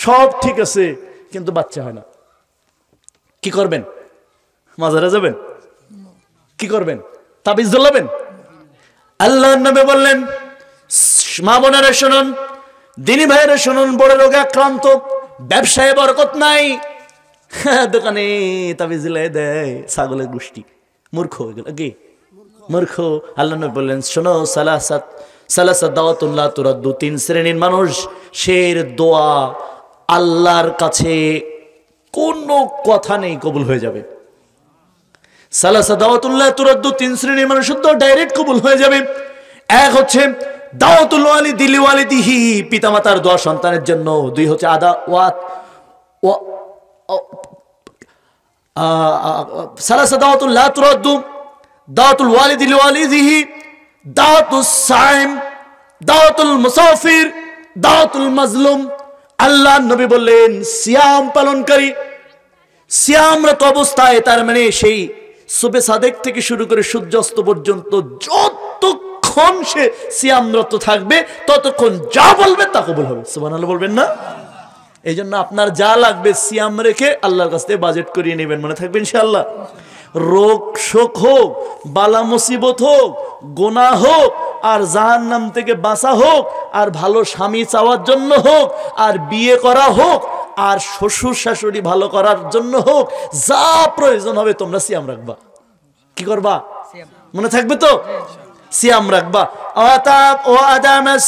Speaker 1: সব ঠিক আছে কিন্তু বাচ্চা হয় না। কি করবেন? মাজারে যাবেন? কি করবেন? তাবিজ জ্বলাবেন? আল্লাহর নবী বললেন, মা বোনেরা শুনুন, দিনী ভাইয়েরা শুনুন, বড় রোগে আক্রান্ত, ব্যবসায় বরকত নাই, দোকানে তাবিজ ঝুলাই দেয় ছাগলের গোষ্ঠী, মূর্খ এগুলো কি? মূর্খ। আল্লাহর নবী বললেন, শোনো, সালাসা দাওয়াতুন লা তুরাদ্দু, তিন শ্রেণীর মানুষ শের দোয়া আল্লাহর কাছে কোনো কথা নেই কবুল হয়ে যাবে। সালাসা দাওয়াতুন লা তুরাদ্দু, তিন শ্রেণীর মানুষের দোয়া ডাইরেক্ট কবুল হয়ে যাবে। এক হচ্ছে দাওয়াতুল ওয়ালিদি লিওয়ালিদিহি, পিতামাতার দোয়া সন্তানের জন্য। দুই হচ্ছে সালাসা দাওয়াতুন লা তুরাদ্দু, দাওয়াতুল ওয়ালিদি লিওয়ালিদিহি, দাওয়াতুস সাইম, দাওয়াতুল মুসাফির, দাওয়াতুল মাজলুম। আল্লাহ নবী বললেন, সিয়াম পালনকারী, সিয়ামরত অবস্থায়, তার মানে সেই সুবে সাদেক থেকে শুরু করে সূর্যাস্ত পর্যন্ত যতক্ষণ সে সিয়ামরত থাকবে ততক্ষণ যা বলবে তা কবুল হবে। সুবহানাল্লাহ বলবেন না? এই জন্য আপনার যা লাগবে সিয়াম রেখে আল্লাহর কাছ থেকে বাজেট করিয়ে নেবেন, মনে থাকবে ইনশাআল্লাহ। রোগ শোক হোক, বালা মুসিবত হোক, গুনাহ হোক, আর জাহান্নাম থেকে বাঁচা হোক, আর ভালো স্বামী চাওয়ার জন্য হোক, আর বিয়ে করা হোক, আর শ্বশুর শাশুড়ি ভালো করার জন্য হোক, যা প্রয়োজন হবে তোমরা সিয়াম রাখবা। কি করবা? মনে থাকবে তো? সিয়াম রাখবা।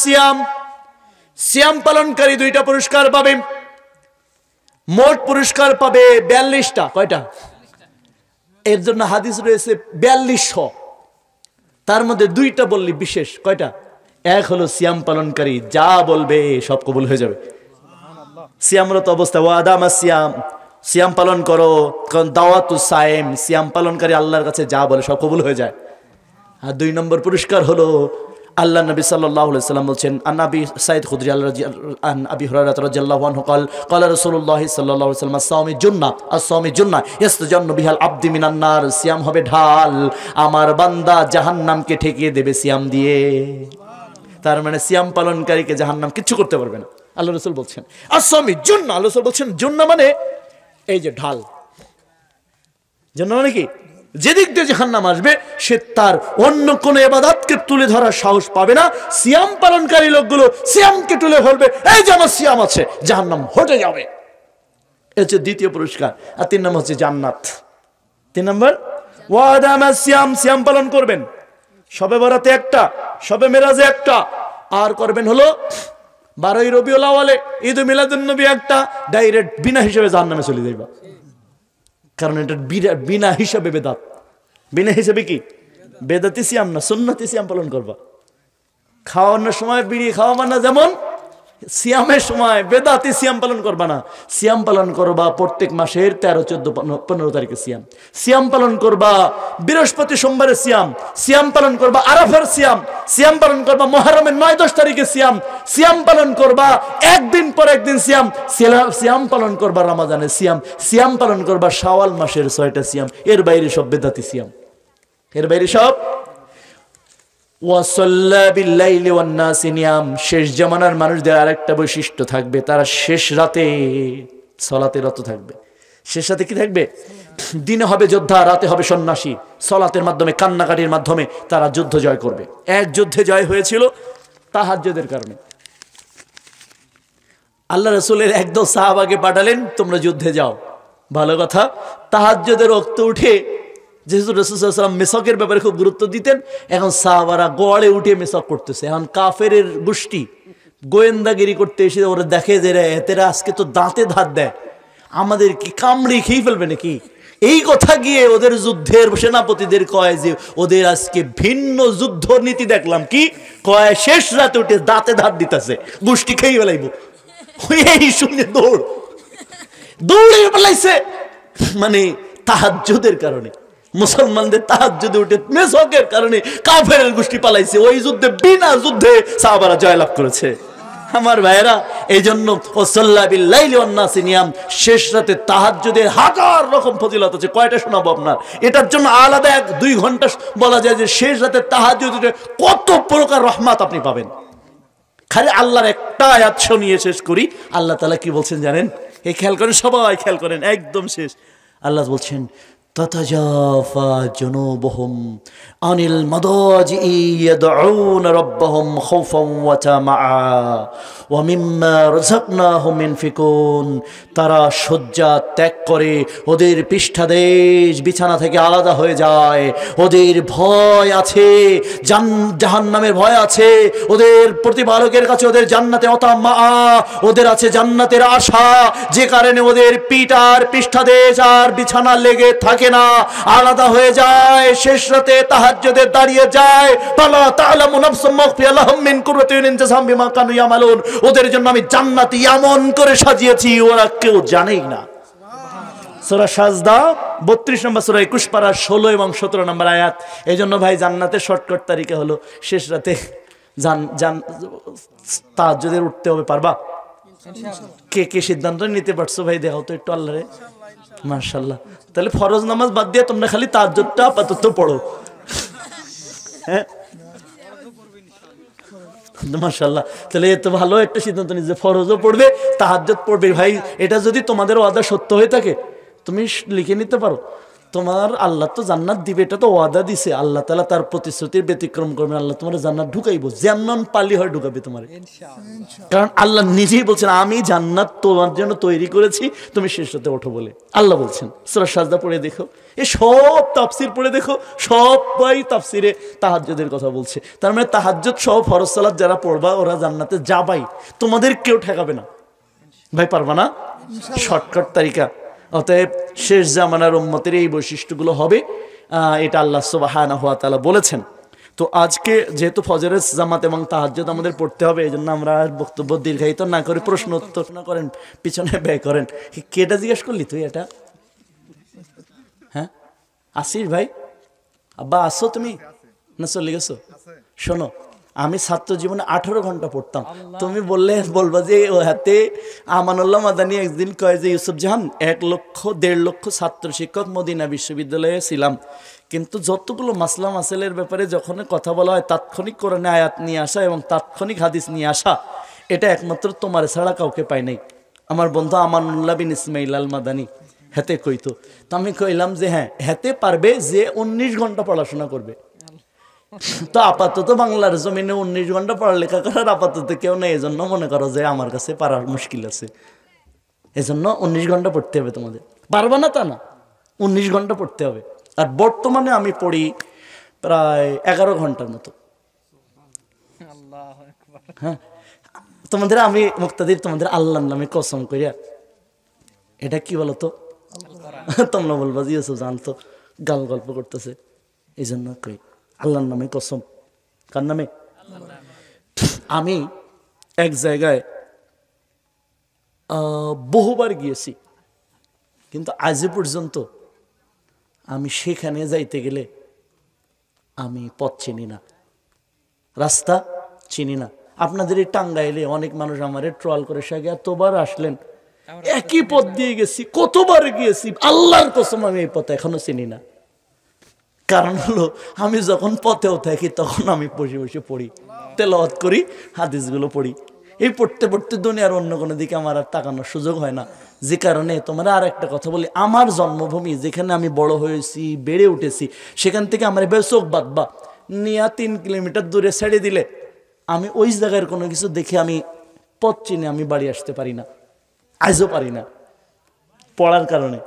Speaker 1: সিয়াম, সিয়াম পালনকারী দুইটা পুরস্কার পাবে, মোট পুরস্কার পাবে 42টা। কয়টা? এর জন্য হাদিস রয়েছে 4200, তার মধ্যে দুইটা বললি বিশেষ। কয়টা? এক হলো সিয়াম পালনকারী যা বলবে সব কবুল হয়ে যাবে। সিয়ামরত অবস্থা, ওয়াদামা সিয়াম, সিয়াম পালন করো। কারণ দাওয়াতুস সাইম, সিয়াম পালনকারী আল্লাহর কাছে যা বলে সব কবুল হয়ে যায়। আর 2 নম্বর পুরস্কার হলো আল্লাহ নবী সাল্লাল্লাহু আলাইহি সাল্লাম বলছেন, আন আবি সাঈদ খুদরি আন আবি হুরায়রা রাদিয়াল্লাহু আনহু ক্বালা রাসূলুল্লাহ সাল্লাল্লাহু আলাইহি ওয়াসাল্লাম আস-সাওমি জুন্নাহ, আস-সাওমি জুন্নাহ ইস্তাজান্নু বিহাল আবদি মিনান নার। সিয়াম হবে ঢাল, আমার বান্দা জাহান্নামকে ঠেকিয়ে দেবে সিয়াম দিয়ে। তার মানে সিয়াম পালনকারীকে জাহান্নাম কিচ্ছু করতে পারবে না, আল্লাহ রাসূল বলছেন। আস-সাওমি জুন্নাহ, আল্লাহ রাসূল বলছেন জুন্নাহ মানে এই যে ঢাল। জুন্নাহ মানে কি? যেদিক দিয়ে জাহান্নাম আসবে সে তার অন্য কোন ইবাদতকে তুলে ধরার সাহস পাবে না। সিয়াম পালনকারী লোকগুলো সিয়ামকে তুলে ধরবে, এই যে আমার সিয়াম আছে, জাহান্নাম হটে যাবে। এই হচ্ছে দ্বিতীয় পুরস্কার। আর 3 নম্বর হচ্ছে জান্নাত। 3 নম্বর ওয়াদামা সিয়াম, সিয়াম পালন করবেন। শবে বরাতে একটা, শবে মেরাজে একটা, আর করবেন হলো 12ই রবিউল আউয়ালে, ঈদ মিলাদুন নবী একটা, ডাইরেক্ট বিনা হিসেবে জাহান্নামে চলে যাইবা। কারণ এটা বিনা হিসাবে বেদাত। বিনা হিসাবে কি? বেদাতি সিয়াম না, সুন্নতি সিয়াম পালন করবা। খাওয়ানোর সময় বিড়ি খাওয়াবা না, যেমন সিয়ামের সময় বেদাতি সিয়াম পালন করবা না। সিয়াম পালন করবা প্রত্যেক মাসের 13, 14, 15 তারিখে সিয়াম। সিয়াম পালন করবা বৃহস্পতি সোমবারের সিয়াম। সিয়াম পালন করবা আরাফার সিয়াম। সিয়াম পালন করবা মুহররমের 9, 10 তারিখে সিয়াম। সিয়াম পালন করবা একদিন পর একদিন সিয়াম। সিয়াম পালন করবা রমাদানের সিয়াম। সিয়াম পালন করবা শাওয়াল মাসের 6টা সিয়াম। এর বাইরে সব বেদাতি সিয়াম, এর বাইরে সব। শেষ জামানার মানুষদের আরেকটা বৈশিষ্ট্য থাকবে, তারা শেষ রাতে সালাতে রত থাকবে। শেষ রাতে কি থাকবে? দিনে হবে যোদ্ধা, রাতে হবে সন্ন্যাসী। সালাতের মাধ্যমে, কান্নাকাটির মাধ্যমে তারা যুদ্ধ জয় করবে। এক যুদ্ধে জয় হয়েছিল তাহাজ্জুদের কারণে। আল্লাহ রাসূলের একদল সাহাবাকে পাঠালেন, তোমরা যুদ্ধে যাও। ভালো কথা, তাহাজ্জুদের ওয়াক্ত উঠে, যেহেতু রাসূল সাল্লাল্লাহু আলাইহি ওয়াসাল্লাম মেসাকের ব্যাপারে খুব গুরুত্ব দিতেন, এখন সাহাবারা গড়ে উঠে মেসাক করতেছে। এখন কাফেরের গোষ্ঠী গোয়েন্দাগিরি করতে এসে ওরা দেখে যে এতেরা আজকে তো দাঁতে ধার দেয়, আমাদের কি কামড়ে খেয়ে ফেলবে নাকি। এই কথা গিয়ে ওদের যুদ্ধের সেনাপতিদের কয় যে ওদের আজকে ভিন্ন যুদ্ধ নীতি দেখলাম। কি কয়? শেষ রাতে উঠে দাঁতে ধার দিতেছে, গোষ্ঠী খেয়ে ফেলাইব। এই শুনে দৌড়ে ফেলাইছে, মানে তাহাজ্জুদের কারণে। মুসলমানদের তাহাজ্জুদে উঠে মেসাকের কারণে কাফেরের গোষ্ঠী পালাইছে। ওই যুদ্ধে বিনা যুদ্ধে সাহাবারা জয়লাভ করেছে। আমার ভাইয়েরা, এই জন্য ওয়াসাল্লা বিল লাইলি ওয়ান নাসি নিয়াম, শেষ রাতে তাহাজ্জুদের হাজার রকম ফজিলত আছে। কয়টা শোনাবো আপনার? এটার জন্য আলাদা 1-2 ঘন্টা বলা যায় যে শেষ রাতে তাহাজ্জুদে কত প্রকার রহমত আপনি পাবেন। খালি আল্লাহর একটা আয়াত শুনিয়ে শেষ করি। আল্লাহ তাআলা কি বলছেন জানেন? এই খেয়াল করেন, সবাই খেয়াল করেন, একদম শেষ। আল্লাহ বলছেন, তাতাজাফা জুনুবুহুম আনিল মাদাজিই ইয়াদউনা রাব্বাহুম খাওফান ওয়া তামাআ ওয়া মিম্মা রাযাকনাহুম ইনফিকুন। তারা শয্যা ত্যাগ করে ওদের পৃষ্ঠদেশ বিছানা থেকে আলাদা হয়ে যায়। ওদের ভয় আছে, জাহান্নামের ভয় আছে। ওদের প্রতিপালকের কাছে ওদের জান্নাতে অতামা, ওদের আছে জান্নাতের আশা, যে কারণে ওদের পিঠ আর পৃষ্ঠদেশ আর বিছানা লেগে থাকে না, আলাদা হয়ে যায়। শেষ রাতে তাহাজ্জুদে দাঁড়িয়ে যায়। ফালা তা'লামু নাফসুম মা উখফিয়া লাহুম মিন কুররাতি আইউনিন জাযাআম বিমা কানু ইয়ামালুন। ওদের জন্য আমি জান্নাতি এমন করে সাজিয়েছি ওরা কেউ জানেই না। সূরা সাজদা 32 নম্বর সূরা 21 পারা 16 এবং 17 নম্বর আয়াত। এই জন্য ভাই জান্নাতের শর্টকাট তারিকা হলো শেষ রাতে তাহাজ্জুদে উঠতে হবে। পারবা? কে কে সিদ্ধান্ত নিতে পারছো ভাই? দেখো তো একটু আল্লাহরে। মাশাআল্লাহ। তাহলে ফরজ নামাজ বাদ দিয়ে তোমরা খালি তাহাজ্জুদটা আপাতত পড়ো। হ্যাঁ, মাশাআল্লাহ। তাহলে এত ভালো একটা সিদ্ধান্ত নিয়েছে, ফরজও পড়বে, তাহাজ্জুদ পড়বে। ভাই এটা যদি তোমাদের ওয়াদা সত্য হয়ে থাকে তুমি লিখে নিতে পারো। তোমার আল্লাহ তো জান্নাত দিবে, এটা তো ওয়াদা দিছে। আল্লাহ তাআলা তার প্রতিশ্রুতির ব্যতিক্রম করবে। আল্লাহ তোমার জান্নাত ঢুকাইবো, যেমন পালি হয় ঢুকাবে তোমার। কারণ আল্লাহ নিজেই বলছেন, আমি জান্নাত তোমার জন্য তৈরি করেছি, তুমি শেষ রাতে ওঠো বলে আল্লাহ বলছেন। সূরা সাজদা পড়ে দেখো, এই সব তাফসীর পড়ে দেখো, সবাই তাফসীরে তাহাজ্জুদের কথা বলছে। তার মানে তাহাজ্জুদ সহ ফরজ সালাত যারা পড়বা ওরা জান্নাতে যাবাই, তোমাদের কেউ ঠেকাবে না। ভাই পারবা না? শর্টকাট তারিকা। অতএব শেষ জামানার উম্মতের এই বৈশিষ্ট্যগুলো হবে, এটা আল্লাহ সুবহানাহু ওয়া তাআলা বলেছেন। তো আজকে যেহেতু ফজরের জামাত এবং তাহাজ্জুদ আমাদের পড়তে হবে, এই জন্য আমরা বক্তব্য দীর্ঘায়িত না করে প্রশ্ন উত্তর না করেন, পিছনে ব্যয় করেন। কেটা জিজ্ঞেস করলি তুই এটা? হ্যাঁ, আসিস ভাই? আব্বা আসো তুমি না চলে গেছো? শোনো, আমি ছাত্র জীবনে 18 ঘন্টা পড়তাম। তুমি বলবা যে ও হাতে আমানুল্লাহ মাদানী একদিন কয় যে ইউসুফ জাহান 1 লক্ষ 1.5 লক্ষ ছাত্র শিক্ষক মদিনা বিশ্ববিদ্যালয়ে ছিলাম, কিন্তু যতগুলো মাসলা মাসাইলের ব্যাপারে যখন কথা বলা হয় তাৎক্ষণিক কোরআনে আয়াত নিয়ে আসা এবং তাৎক্ষণিক হাদিস নিয়ে আসা, এটা একমাত্র তোমার ছাড়া কাউকে পাই নাই। আমার বন্ধু আমানুল্লাহ বিন ইসমাইল আল মাদানী হাতে কইতো। তো আমি কইলাম যে হ্যাঁ, হাতে পারবে যে 19 ঘন্টা পড়াশোনা করবে। তো আপাতত বাংলার জমিনে 19 ঘন্টা পড়ালেখা করার আপাতত কেউ নেই, এজন্য মনে করো যে আমার কাছে পারার মুশকিল আছে। এজন্য 19 ঘন্টা পড়তে হবে তোমাদের। পারবা না তা না, 19 ঘন্টা পড়তে হবে। আর বর্তমানে আমি পড়ি প্রায় 11 ঘন্টার মতো। হ্যাঁ, তোমাদের আমি মুক্তাদির তোমাদের আল্লাহর নামে কসম করিয়া, এটা কি বলতো তোমরা বলবা যে ইউসুফ জানতো গাল গল্প করতেছে, এই জন্য কই আল্লাহর নামে কসম। কার নামে? আমি এক জায়গায় বহুবার গিয়েছি, কিন্তু আজ পর্যন্ত আমি সেখানে যাইতে গেলে আমি পথ চিনি না, রাস্তা চিনি না। আপনাদের এই টাঙ্গাইলে অনেক মানুষ আমারে ট্রল করে সাগে এতবার আসলেন, একই পথ দিয়ে গেছি, কতবার গিয়েছি, আল্লাহর কসম আমি এই পথ এখনো চিনি না। কারণ হলো আমি যখন পথেও থাকি তখন আমি বসে বসে পড়ি, তেলাওয়াত করি, হাদিসগুলো পড়ি। এই পড়তে পড়তে দুনিয়ার অন্য কোনো দিকে আমার আর তাকানোর সুযোগ হয় না। যে কারণে তোমার আর একটা কথা বলি, আমার জন্মভূমি যেখানে আমি বড় হয়েছি, বেড়ে উঠেছি, সেখান থেকে আমার চোখ বাঁধবা নিয়া 3 কিলোমিটার দূরে ছেড়ে দিলে আমি ওই জায়গার কোনো কিছু দেখে আমি পথ চিনে আমি বাড়ি আসতে পারি না, আজও পারি না, পড়ার কারণে।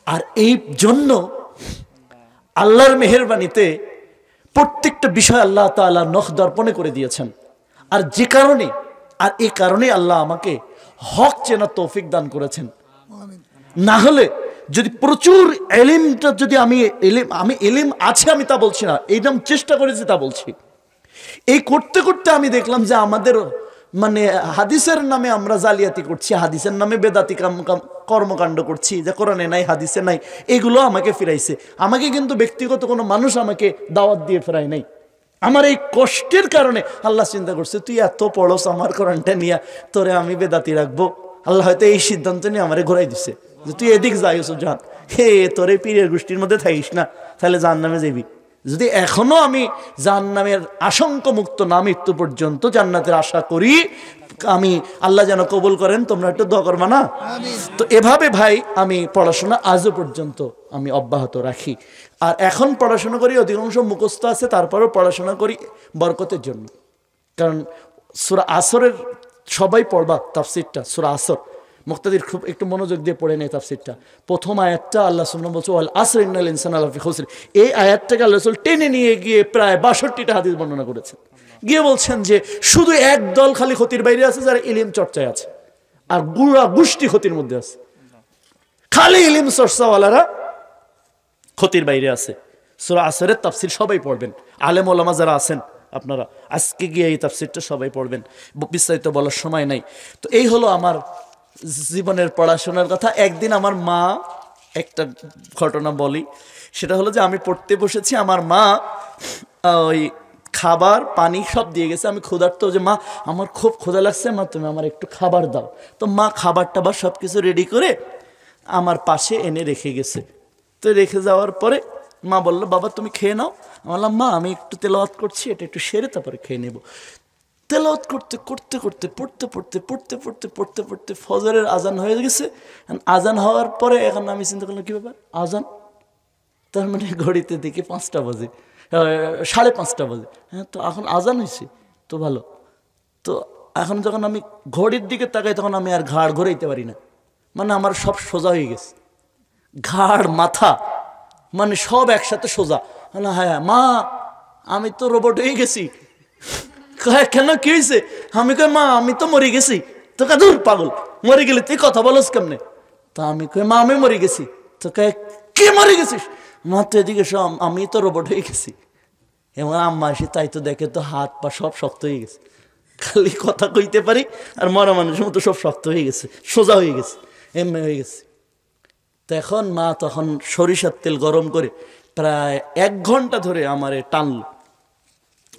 Speaker 1: আর এই জন্য আল্লাহর মেহেরবানিতে প্রত্যেকটা বিষয় আল্লাহ তাআলা নখ দর্পণে করে দিয়েছেন। আর যে কারণে আর এই কারণে আল্লাহ আমাকে হক চেনার তৌফিক দান করেছেন। না হলে যদি প্রচুর এলিমটা যদি আমি এলিম আছে আমি তা বলছি না, একদম চেষ্টা করেছি তা বলছি। এই করতে করতে আমি দেখলাম যে আমাদের মানে হাদিসের নামে আমরা জালিয়াতি করছি, হাদিসের নামে বেদাতি কর্মকাণ্ড করছি, যে কোরআনে নাই হাদিসে নাই, এগুলো আমাকে ফিরাইছে। আমাকে কিন্তু ব্যক্তিগত কোনো মানুষ আমাকে দাওয়াত দিয়ে ফেরাই নাই। আমার এই কষ্টের কারণে আল্লাহ চিন্তা করছে তুই এত পড়স আমার কোরআনটা নিয়ে তোরে আমি বেদাতি রাখবো। আল্লাহ হয়তো এই সিদ্ধান্ত নিয়ে আমারে ঘুরাই দিছে যে তুই এদিক যা ইউসুফ জাহান, হে তোরে পীরের গোষ্ঠীর মধ্যে থাকিস না, তাহলে জাহান্নামে যাবি। যদি এখনো আমি জাহান্নামের আশঙ্কা মুক্ত না মৃত্যু পর্যন্ত জান্নাতের আশা করি, আমি আল্লাহ যেন কবুল করেন। তোমরা একটু দোয়া করবা না? তো এভাবে ভাই আমি পড়াশোনা আজও পর্যন্ত আমি অব্যাহত রাখি। আর এখন পড়াশোনা করি, অধিকাংশ মুখস্থ আছে, তারপরেও পড়াশোনা করি বরকতের জন্য। কারণ সূরা আসরের সবাই পড়বা তাফসিরটা, সূরা আসর মুক্তাদির খুব একটু মনোযোগ দিয়ে পড়ে নেয় তাফসিরটা। প্রথম আয়াতটা আল্লাহ সুবহানাহু বলছে ওয়াল আসর ইন্নাল ইনসানা লাফি খুসর। এই আয়াতটাকে আল্লাহ রাসূল টেনে নিয়ে গিয়ে প্রায় 62টা হাদিস বর্ণনা করেছেন। গিয়ে বলছেন যে শুধু এক দল খালি ক্ষতির বাইরে আছে, যারা ইলম চর্চায় আছে, আর গুড়া গোষ্ঠী ক্ষতির মধ্যে আছে। খালি ইলম চর্চাওয়ালারা ক্ষতির বাইরে আছে। সূরা আসরের তাফসির সবাই পড়বেন, আলেম ওলামা যারা আছেন আপনারা আজকে গিয়ে এই তাফসিরটা সবাই পড়বেন, বিস্তারিত বলার সময় নাই। তো এই হলো আমার জীবনের পড়াশোনার কথা। একদিন আমার মা, একটা ঘটনা বলি, সেটা হলো যে আমি পড়তে বসেছি, আমার মা ওই খাবার পানি সব দিয়ে গেছে। আমি ক্ষুধার্ত, যে মা আমার খুব ক্ষুধা লাগছে, মা তুমি আমার একটু খাবার দাও। তো মা খাবার টাবার সব কিছু রেডি করে আমার পাশে এনে রেখে গেছে। তো রেখে যাওয়ার পরে মা বললো বাবা তুমি খেয়ে নাও। আমি বললাম মা আমি একটু তেলাওয়াত করছি, এটা একটু সেরে তারপরে খেয়ে নেব। তেলাওয়াত করতে করতে করতে পড়তে পড়তে পড়তে পড়তে পড়তে পড়তে ফজরের আজান হয়ে গেছে। আজান হওয়ার পরে এখন আমি চিন্তা করলাম কী ব্যাপার আজান, তার মানে ঘড়িতে দেখি 5টা বাজে, 5:30 বাজে। হ্যাঁ, তো এখন আজান হয়েছে তো ভালো। তো এখন যখন আমি ঘড়ির দিকে তাকাই তখন আমি আর ঘাড় ঘোরাইতে পারি না, মানে আমার সব সোজা হয়ে গেছে, ঘাড় মাথা মানে সব একসাথে সোজা। হ্যাঁ মা আমি তো রোবট হয়ে গেছি। কেন কি হয়েছে? আমি কই মা আমি তো মরে গেছি। তো দূর পাগল, মরে গেলে তুই কথা বলস কেমনে? তা আমি কই মা আমি মরে গেছি। তো কে মরে গেছিস? মা তো এদিকে আমি তো রোবট হয়ে গেছি। এবং আম্মা এসে তাই তো দেখে তো হাত পা সব শক্ত হয়ে গেছে, খালি কথা কইতে পারি আর মরা মানুষের মতো সব শক্ত হয়ে গেছে, সোজা হয়ে গেছে, এমনি হয়ে গেছে। তো এখন মা তখন সরিষার তেল গরম করে প্রায় 1 ঘন্টা ধরে আমারে টানলো,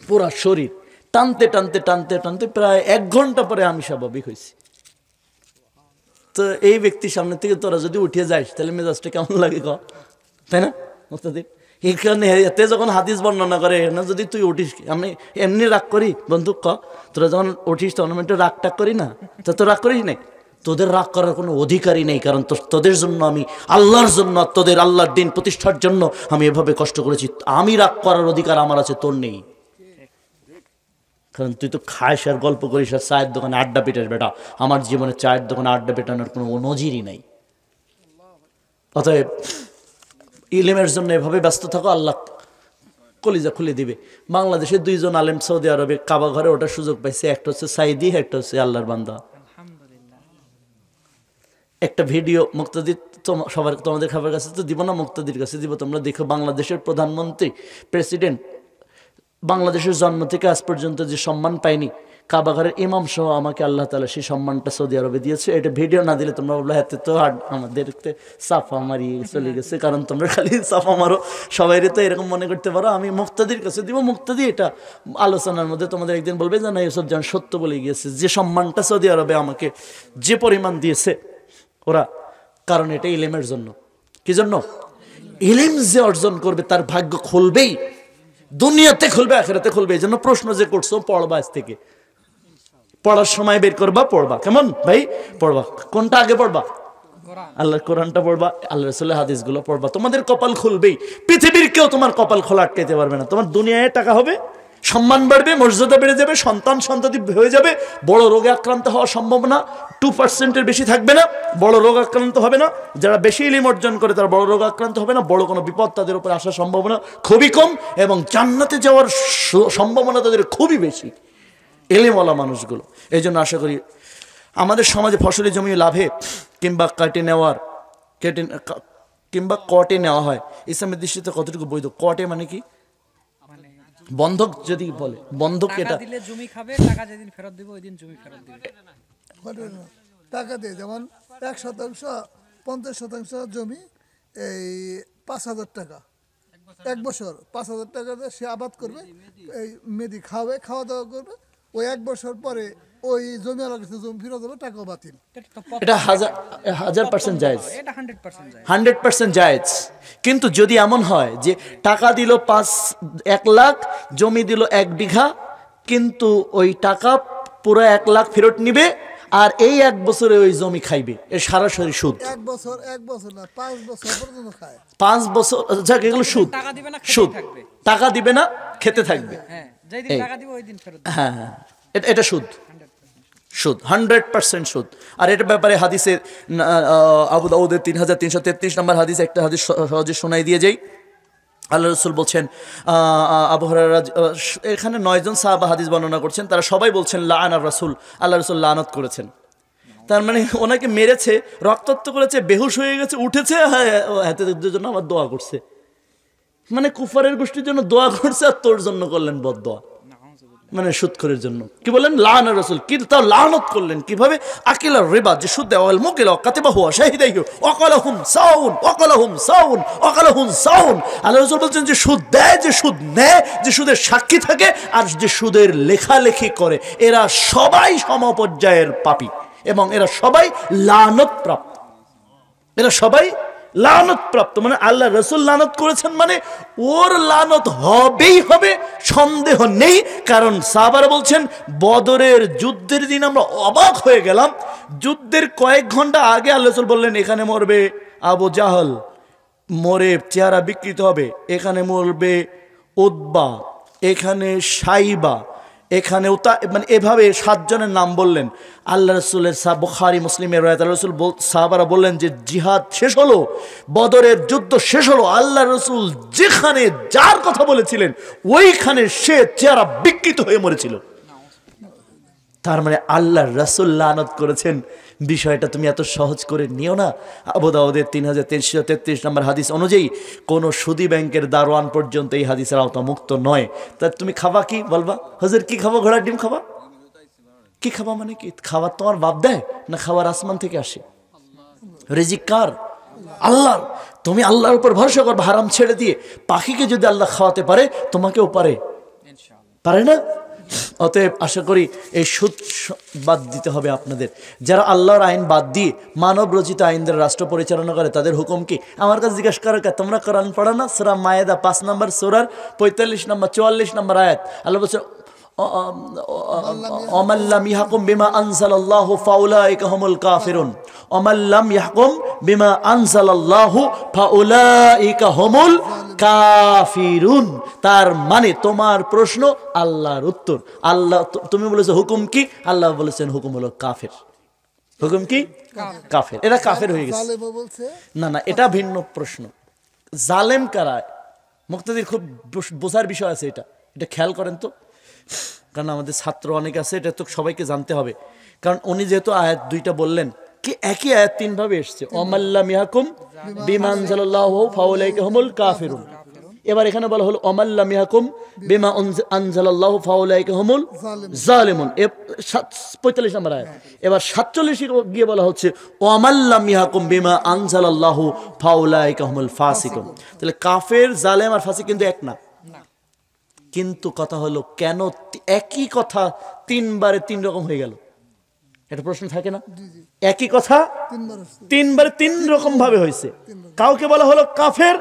Speaker 1: পুরা শরীর টানতে টানতে টানতে টানতে প্রায় 1 ঘন্টা পরে আমি স্বাভাবিক হয়েছি। তো এই ব্যক্তির সামনে থেকে তোরা যদি উঠে যাস তাহলে মেজাজটা কেমন লাগে ক, তাই না মুস্তাদির? এই কারণে এতে যখন হাদিস বর্ণনা করে না, যদি তুই উঠিস, আমি এমনি রাগ করি বন্ধু, ক তোরা যখন উঠিস তখন আমি একটু রাগ টাগ করি না, তো তোর রাগ করিস নাই? তোদের রাগ করার কোনো অধিকারই নেই, কারণ তোদের জন্য আমি আল্লাহর জন্য, তোদের আল্লাহর দিন প্রতিষ্ঠার জন্য আমি এভাবে কষ্ট করেছি। আমি রাগ করার অধিকার আমার আছে, তোর নেই। কারণ তুই তো খাস আর গল্প করিস আর চায়ের দোকানে আড্ডা পেটাস। বেটা, আমার জীবনে চায়ের দোকানে আড্ডা পেটানোর কোনো নজিরই নাই। অতএব ইলমের জন্য এভাবে ব্যস্ত থাকো, আল্লাহ কলিজা খুলে দিবে। বাংলাদেশে 2 জন আলেম সৌদি আরবে কাবা ঘরে ওঠার সুযোগ পাইছে, একটা হচ্ছে সাইদি, একটা হচ্ছে আল্লাহর বান্দা। একটা ভিডিও মুক্তাদির সবার, তোমাদের খাবার কাছে তো দিব না, মুক্তাদির কাছে দিব, তোমরা দেখো। বাংলাদেশের প্রধানমন্ত্রী, প্রেসিডেন্ট, বাংলাদেশের জন্ম থেকে আজ পর্যন্ত যে সম্মান পাইনি, কাবাঘরের ইমাম সহ আমাকে আল্লাহ তাআলা সেই সম্মানটা সৌদি আরবে দিয়েছে। এটা ভিডিও না দিলে তোমরা বললো হাতে তো আমাদের সাফা মারিয়ে চলে গেছে, কারণ তোমরা খালি সাফা মারো, সবাই তো এরকম মনে করতে পারো। আমি মুক্তাদির কাছে দিব, মুক্তাদি এটা আলোচনার মধ্যে তোমাদের একদিন বলবে যে না ইউসুফ জান সত্য বলে গিয়েছে, যে সম্মানটা সৌদি আরবে আমাকে যে পরিমাণ দিয়েছে ওরা, কারণ এটা ইলেমের জন্য। কি জন্য? ইলেম যে অর্জন করবে তার ভাগ্য খুলবেই, দুনিয়াতে খুলবে, আখিরাতে খুলবে। এই জন্য প্রশ্ন যে করছো, পড়বা আজ থেকে, পড়ার সময় বের করবা, পড়বা। কেমন ভাই? পড়বা। কোনটা আগে পড়বা? আল্লাহর কোরআনটা পড়বা, আল্লাহ রাসূলের হাদিসগুলো পড়বা। তোমাদের কপাল খুলবেই, পৃথিবীর কেউ তোমার কপাল খোলা আটকাইতে পারবে না। তোমার দুনিয়ায় টাকা হবে, সম্মান বাড়বে, মর্যাদা বেড়ে যাবে, সন্তান সন্ততি হয়ে যাবে, বড় রোগে আক্রান্ত হওয়ার সম্ভাবনা 2%-এর বেশি থাকবে না, বড় রোগ আক্রান্ত হবে না। যারা বেশি ইলম অর্জন করে তারা বড় রোগ আক্রান্ত হবে না, বড় কোনো বিপদ তাদের উপর আসার সম্ভাবনা খুবই কম, এবং জান্নাতে যাওয়ার সম্ভাবনা তাদের খুবই বেশি ইলমওয়ালা মানুষগুলো। এই জন্য আশা করি আমাদের সমাজে ফসলি জমি লাভে কিংবা কটে নেওয়া হয়, ইসলামের দৃষ্টিতে কতটুকু বৈধ? কটে মানে কি? বন্ধক যদি বলে, বন্ধক এটা
Speaker 2: দিলে জমি খাবে, টাকা যেদিন ফেরত দিব ওই দিন জমি ফেরত দিবে।
Speaker 3: টাকা দিয়ে, যেমন 1% 50% জমি, এই 5,000 টাকা, 1 বছর 5,000 টাকা দিয়ে সে আবাদ করবে, এই মেদি খাওয়াবে, খাওয়া দাওয়া করবে, ওই 1 বছর পরে ওই জমি আলাদা কিছু জমি ফেরত দেবে, টাকাও বাতিল।
Speaker 1: এটা 1000% জায়েজ,
Speaker 2: এটা 100% যায়,
Speaker 1: 100% জায়েজ। কিন্তু যদি এমন হয় যে টাকা দিল 1 লাখ, জমি দিল 1 বিঘা, কিন্তু ওই টাকা পুরো 1 লাখ ফেরত নিবে, আর এই 1 বছরে ওই জমি খাইবে, এর সরাসরি সুদ।
Speaker 3: 1 বছর না, 5 বছর পর্যন্ত খায়।
Speaker 1: 5 বছর, যাক এগুলো সুদ।
Speaker 2: টাকা দিবে না, খেতে
Speaker 1: সুদ,
Speaker 2: থাকবে।
Speaker 1: টাকা দিবে না, খেতে থাকবে।
Speaker 2: হ্যাঁ, যেদিন টাকা দিব ওই দিন ফেরত দিবে।
Speaker 1: হ্যাঁ, এটা সুদ, সুদ 100% সুদ। আর এটার ব্যাপারে হাদিসে আবু দাউদের 3333 নম্বর হাদিস, একটা হাদিস সহজে শোনাই দিয়ে যাই। আল্লাহ রাসূল বলছেন, আবু হুরায়রা, এখানে 9 জন সাহাবা হাদিস বর্ণনা করছেন, তারা সবাই বলছেন লাআনার রাসূল, আল্লাহ রাসূল লানত করেছেন। তার মানে ওনাকে মেরেছে, রক্তাক্ত করেছে, বেহুশ হয়ে গেছে, উঠেছে, হাতেদের জন্য আবার দোয়া করছে। মানে কুফারের গোষ্ঠীর জন্য দোয়া করছে, আর তোর জন্য করলেন বদদোয়া, মানে সুদখোরের জন্য। কি বলেন? লাআনার রাসূল, কি তাও লানত করলেন কিভাবে? আকিলার রিবা, যে সুদ দেওয়া, মুকিলা কাতিবা হুয়া শাহিদাইহু ওয়াকালাহুম সাউন সাউন। আল্লাহ রাসূল বলছেন যে সুদ দেয়, যে সুদ নেয়, যে সুদের সাক্ষী থাকে, আর যে সুদের লেখালেখি করে, এরা সবাই সমপর্যায়ের পাপী, এবং এরা সবাই লানত প্রাপ্ত। এরা সবাই লানত প্রাপ্ত, মানে আল্লাহ রাসূল লানত করেছেন, মানে ওর লানত হবেই হবে, সন্দেহ নেই। কারণ সাহাবারা বলছেন বদরের যুদ্ধের দিন আমরা অবাক হয়ে গেলাম, যুদ্ধের কয়েক ঘন্টা আগে আল্লাহ রাসূল বললেন এখানে মরবে আবু জাহল, মরে চেহারা বিকৃত হবে, এখানে মরবে উতবা, এখানে সাইবা, এখানে মানে এভাবে 7 জনের নাম বললেন। আল্লাহ রাসূলের বুখারী মুসলিমের রাওয়ায়াত, আল্লাহ রাসূল সাহাবারা বললেন যে জিহাদ শেষ হলো, বদরের যুদ্ধ শেষ হলো, আল্লাহ রাসূল যেখানে যার কথা বলেছিলেন ওইখানে সে চেহারা বিকৃত হয়ে মরেছিল। তার মানে আল্লাহ রাসূল লানত করেছেন। বিষয়টা তুমি এত সহজ করে নিও না। আবু দাউদের 3333 নম্বর হাদিস অনুযায়ী কোন সুদী ব্যাংকের দারোয়ান পর্যন্ত এই হাদিসের আওতামুক্ত নয়। তা তুমি খাবা কি? বলবা হুজুর কি খাবো? ঘোড়ার ডিম খাবা? কি খাবা মানে কি? খাবার তোমার বাপ দেয় না খাবার আসমান থেকে আসে? রিজিক কার? আল্লাহ। তুমি আল্লাহর উপর ভরসা করবে, হারাম ছেড়ে দিয়ে। পাখিকে যদি আল্লাহ খাওয়াতে পারে তোমাকেও পারে। পারে না। অতএব আশা করি এই সুদ বাদ দিতে হবে আপনাদের। যারা আল্লাহর আইন বাদ দিয়ে মানব রচিত আইন দ্বারা রাষ্ট্র পরিচালনা করে তাদের হুকুম কি? আমার কাছে জিজ্ঞাসা করার তোমরা কোরআন পড়ো না? সূরা মায়েদা 5 নম্বর সূরার 45 নম্বর 44 নম্বর আয়াত আল্লাহ বলছে অমাল্লাম ইয়াহকুম বিমা আনজালাল্লাহু ফাউলাইকা হুমুল কাফিরুন, অমাল্লাম ইয়াহকুম বিমা আনজালাল্লাহু ফাউলাইকা হুমুল কাফিরুন। তার মানে তোমার প্রশ্ন আল্লাহর উত্তর। আল্লাহ তুমি বলেছো হুকুম কি? আল্লাহ বলেছেন হুকুম হলো কাফের। হুকুম কি? কাফের। এরা কাফের হয়ে গেছে। না না, এটা ভিন্ন প্রশ্ন। জালেম কারা? মুক্তাদির খুব বোঝার বিষয় আছে, এটা খেয়াল করেন তো, কারণ আমাদের ছাত্র অনেক আছে, এটা তো সবাইকে জানতে হবে। কারণ উনি যেহেতু আয়াত দুইটা বললেন, কি একই আয়াত তিন ভাবে এসছে, অমাল্লাম ইয়াহকুম বিমা আনজালাল্লাহু ফাউলাইকা হুমুল কাফিরুন। এবার এখানে বলা হলো অমাল্লাম ইয়াহকুম বিমা আনজালাল্লাহু ফাউলাইকা হুমুল জালিমুন, 45 নম্বর আয়াত। এবার 47 গিয়ে বলা হচ্ছে অমাল্লাম ইয়াহকুম বিমা আনজালাল্লাহু ফাউলাইকা হুমুল ফাসিকুন। তাহলে কাফের, জালেম আর ফাসিক কিন্তু এক না। কিন্তু কথা হলো কেন একই কথা তিনবারে তিন রকম হয়ে গেল? এটা প্রশ্ন থাকে না? একই কথা তিনবারে তিন রকম ভাবে হয়েছে। কাউকে বলা হলো কাফের,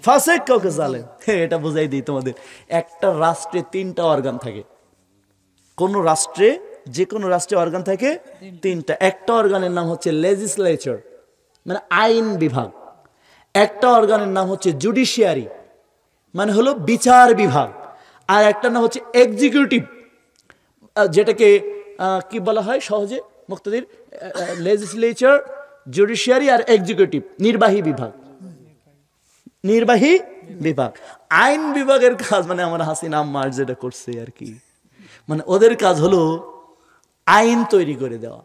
Speaker 1: ফাসিক, কাউকে জালেম। এটা বুঝাই দিই তোমাদের। একটা রাষ্ট্রে 3টা অর্গান থাকে। কোন রাষ্ট্রে, যে কোনো রাষ্ট্রে অর্গান থাকে 3টা। একটা অর্গানের নাম হচ্ছে লেজিসলেচার, মানে আইন বিভাগ। একটা অর্গানের নাম হচ্ছে জুডিশিয়ারি, মানে হলো বিচার বিভাগ। আর একটা নাম হচ্ছে এক্সিকিউটিভ, যেটাকে কি বলা হয় সহজে মুক্তাদির? লেজিসলেচার, জুডিশিয়ারি আর এক্সিকিউটিভ, নির্বাহী বিভাগ। নির্বাহী বিভাগ। আইন বিভাগের কাজ মানে আমার হাসিনা আম্মার যেটা করছে আর কি, মানে ওদের কাজ হলো আইন তৈরি করে দেওয়া।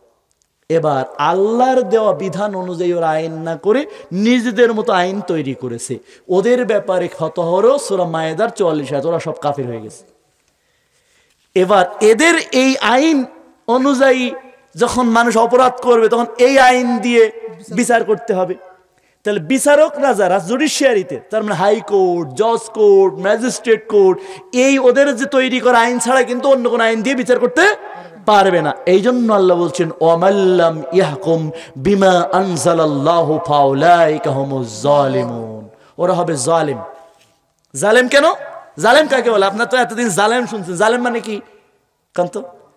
Speaker 1: এবার আল্লাহর দেওয়া বিধান অনুযায়ী ওরা আইন না করে নিজেদের মতো আইন তৈরি করেছে। ওদের ব্যাপারে হলো সূরা মায়েদার 44 আয়াত, ওরা সব কাফির হয়ে গেছে। এবার এদের এই আইন অনুযায়ী যখন মানুষ অপরাধ করবে তখন এই আইন দিয়ে বিচার করতে হবে। তাহলে বিচারকরা যারা জুডিশিয়ারিতে, তার মানে হাইকোর্ট, জজ কোর্ট, ম্যাজিস্ট্রেট কোর্ট, এই ওদের যে তৈরি করা আইন ছাড়া কিন্তু অন্য কোনো আইন দিয়ে বিচার করতে পারবে না। এই জন্য আল্লাহ বলছেন ওয়ামাল্লাম ইয়াহকুম বিমা আনজালাল্লাহু ফাউলাইকা হুমুজ জালিমুন। ওরা হবে জালিম। জালেম কেন? জালেম কাকে বলে? আপনার তো এতদিন জালেম শুনছেন। জালেম মানে কি কান্ত?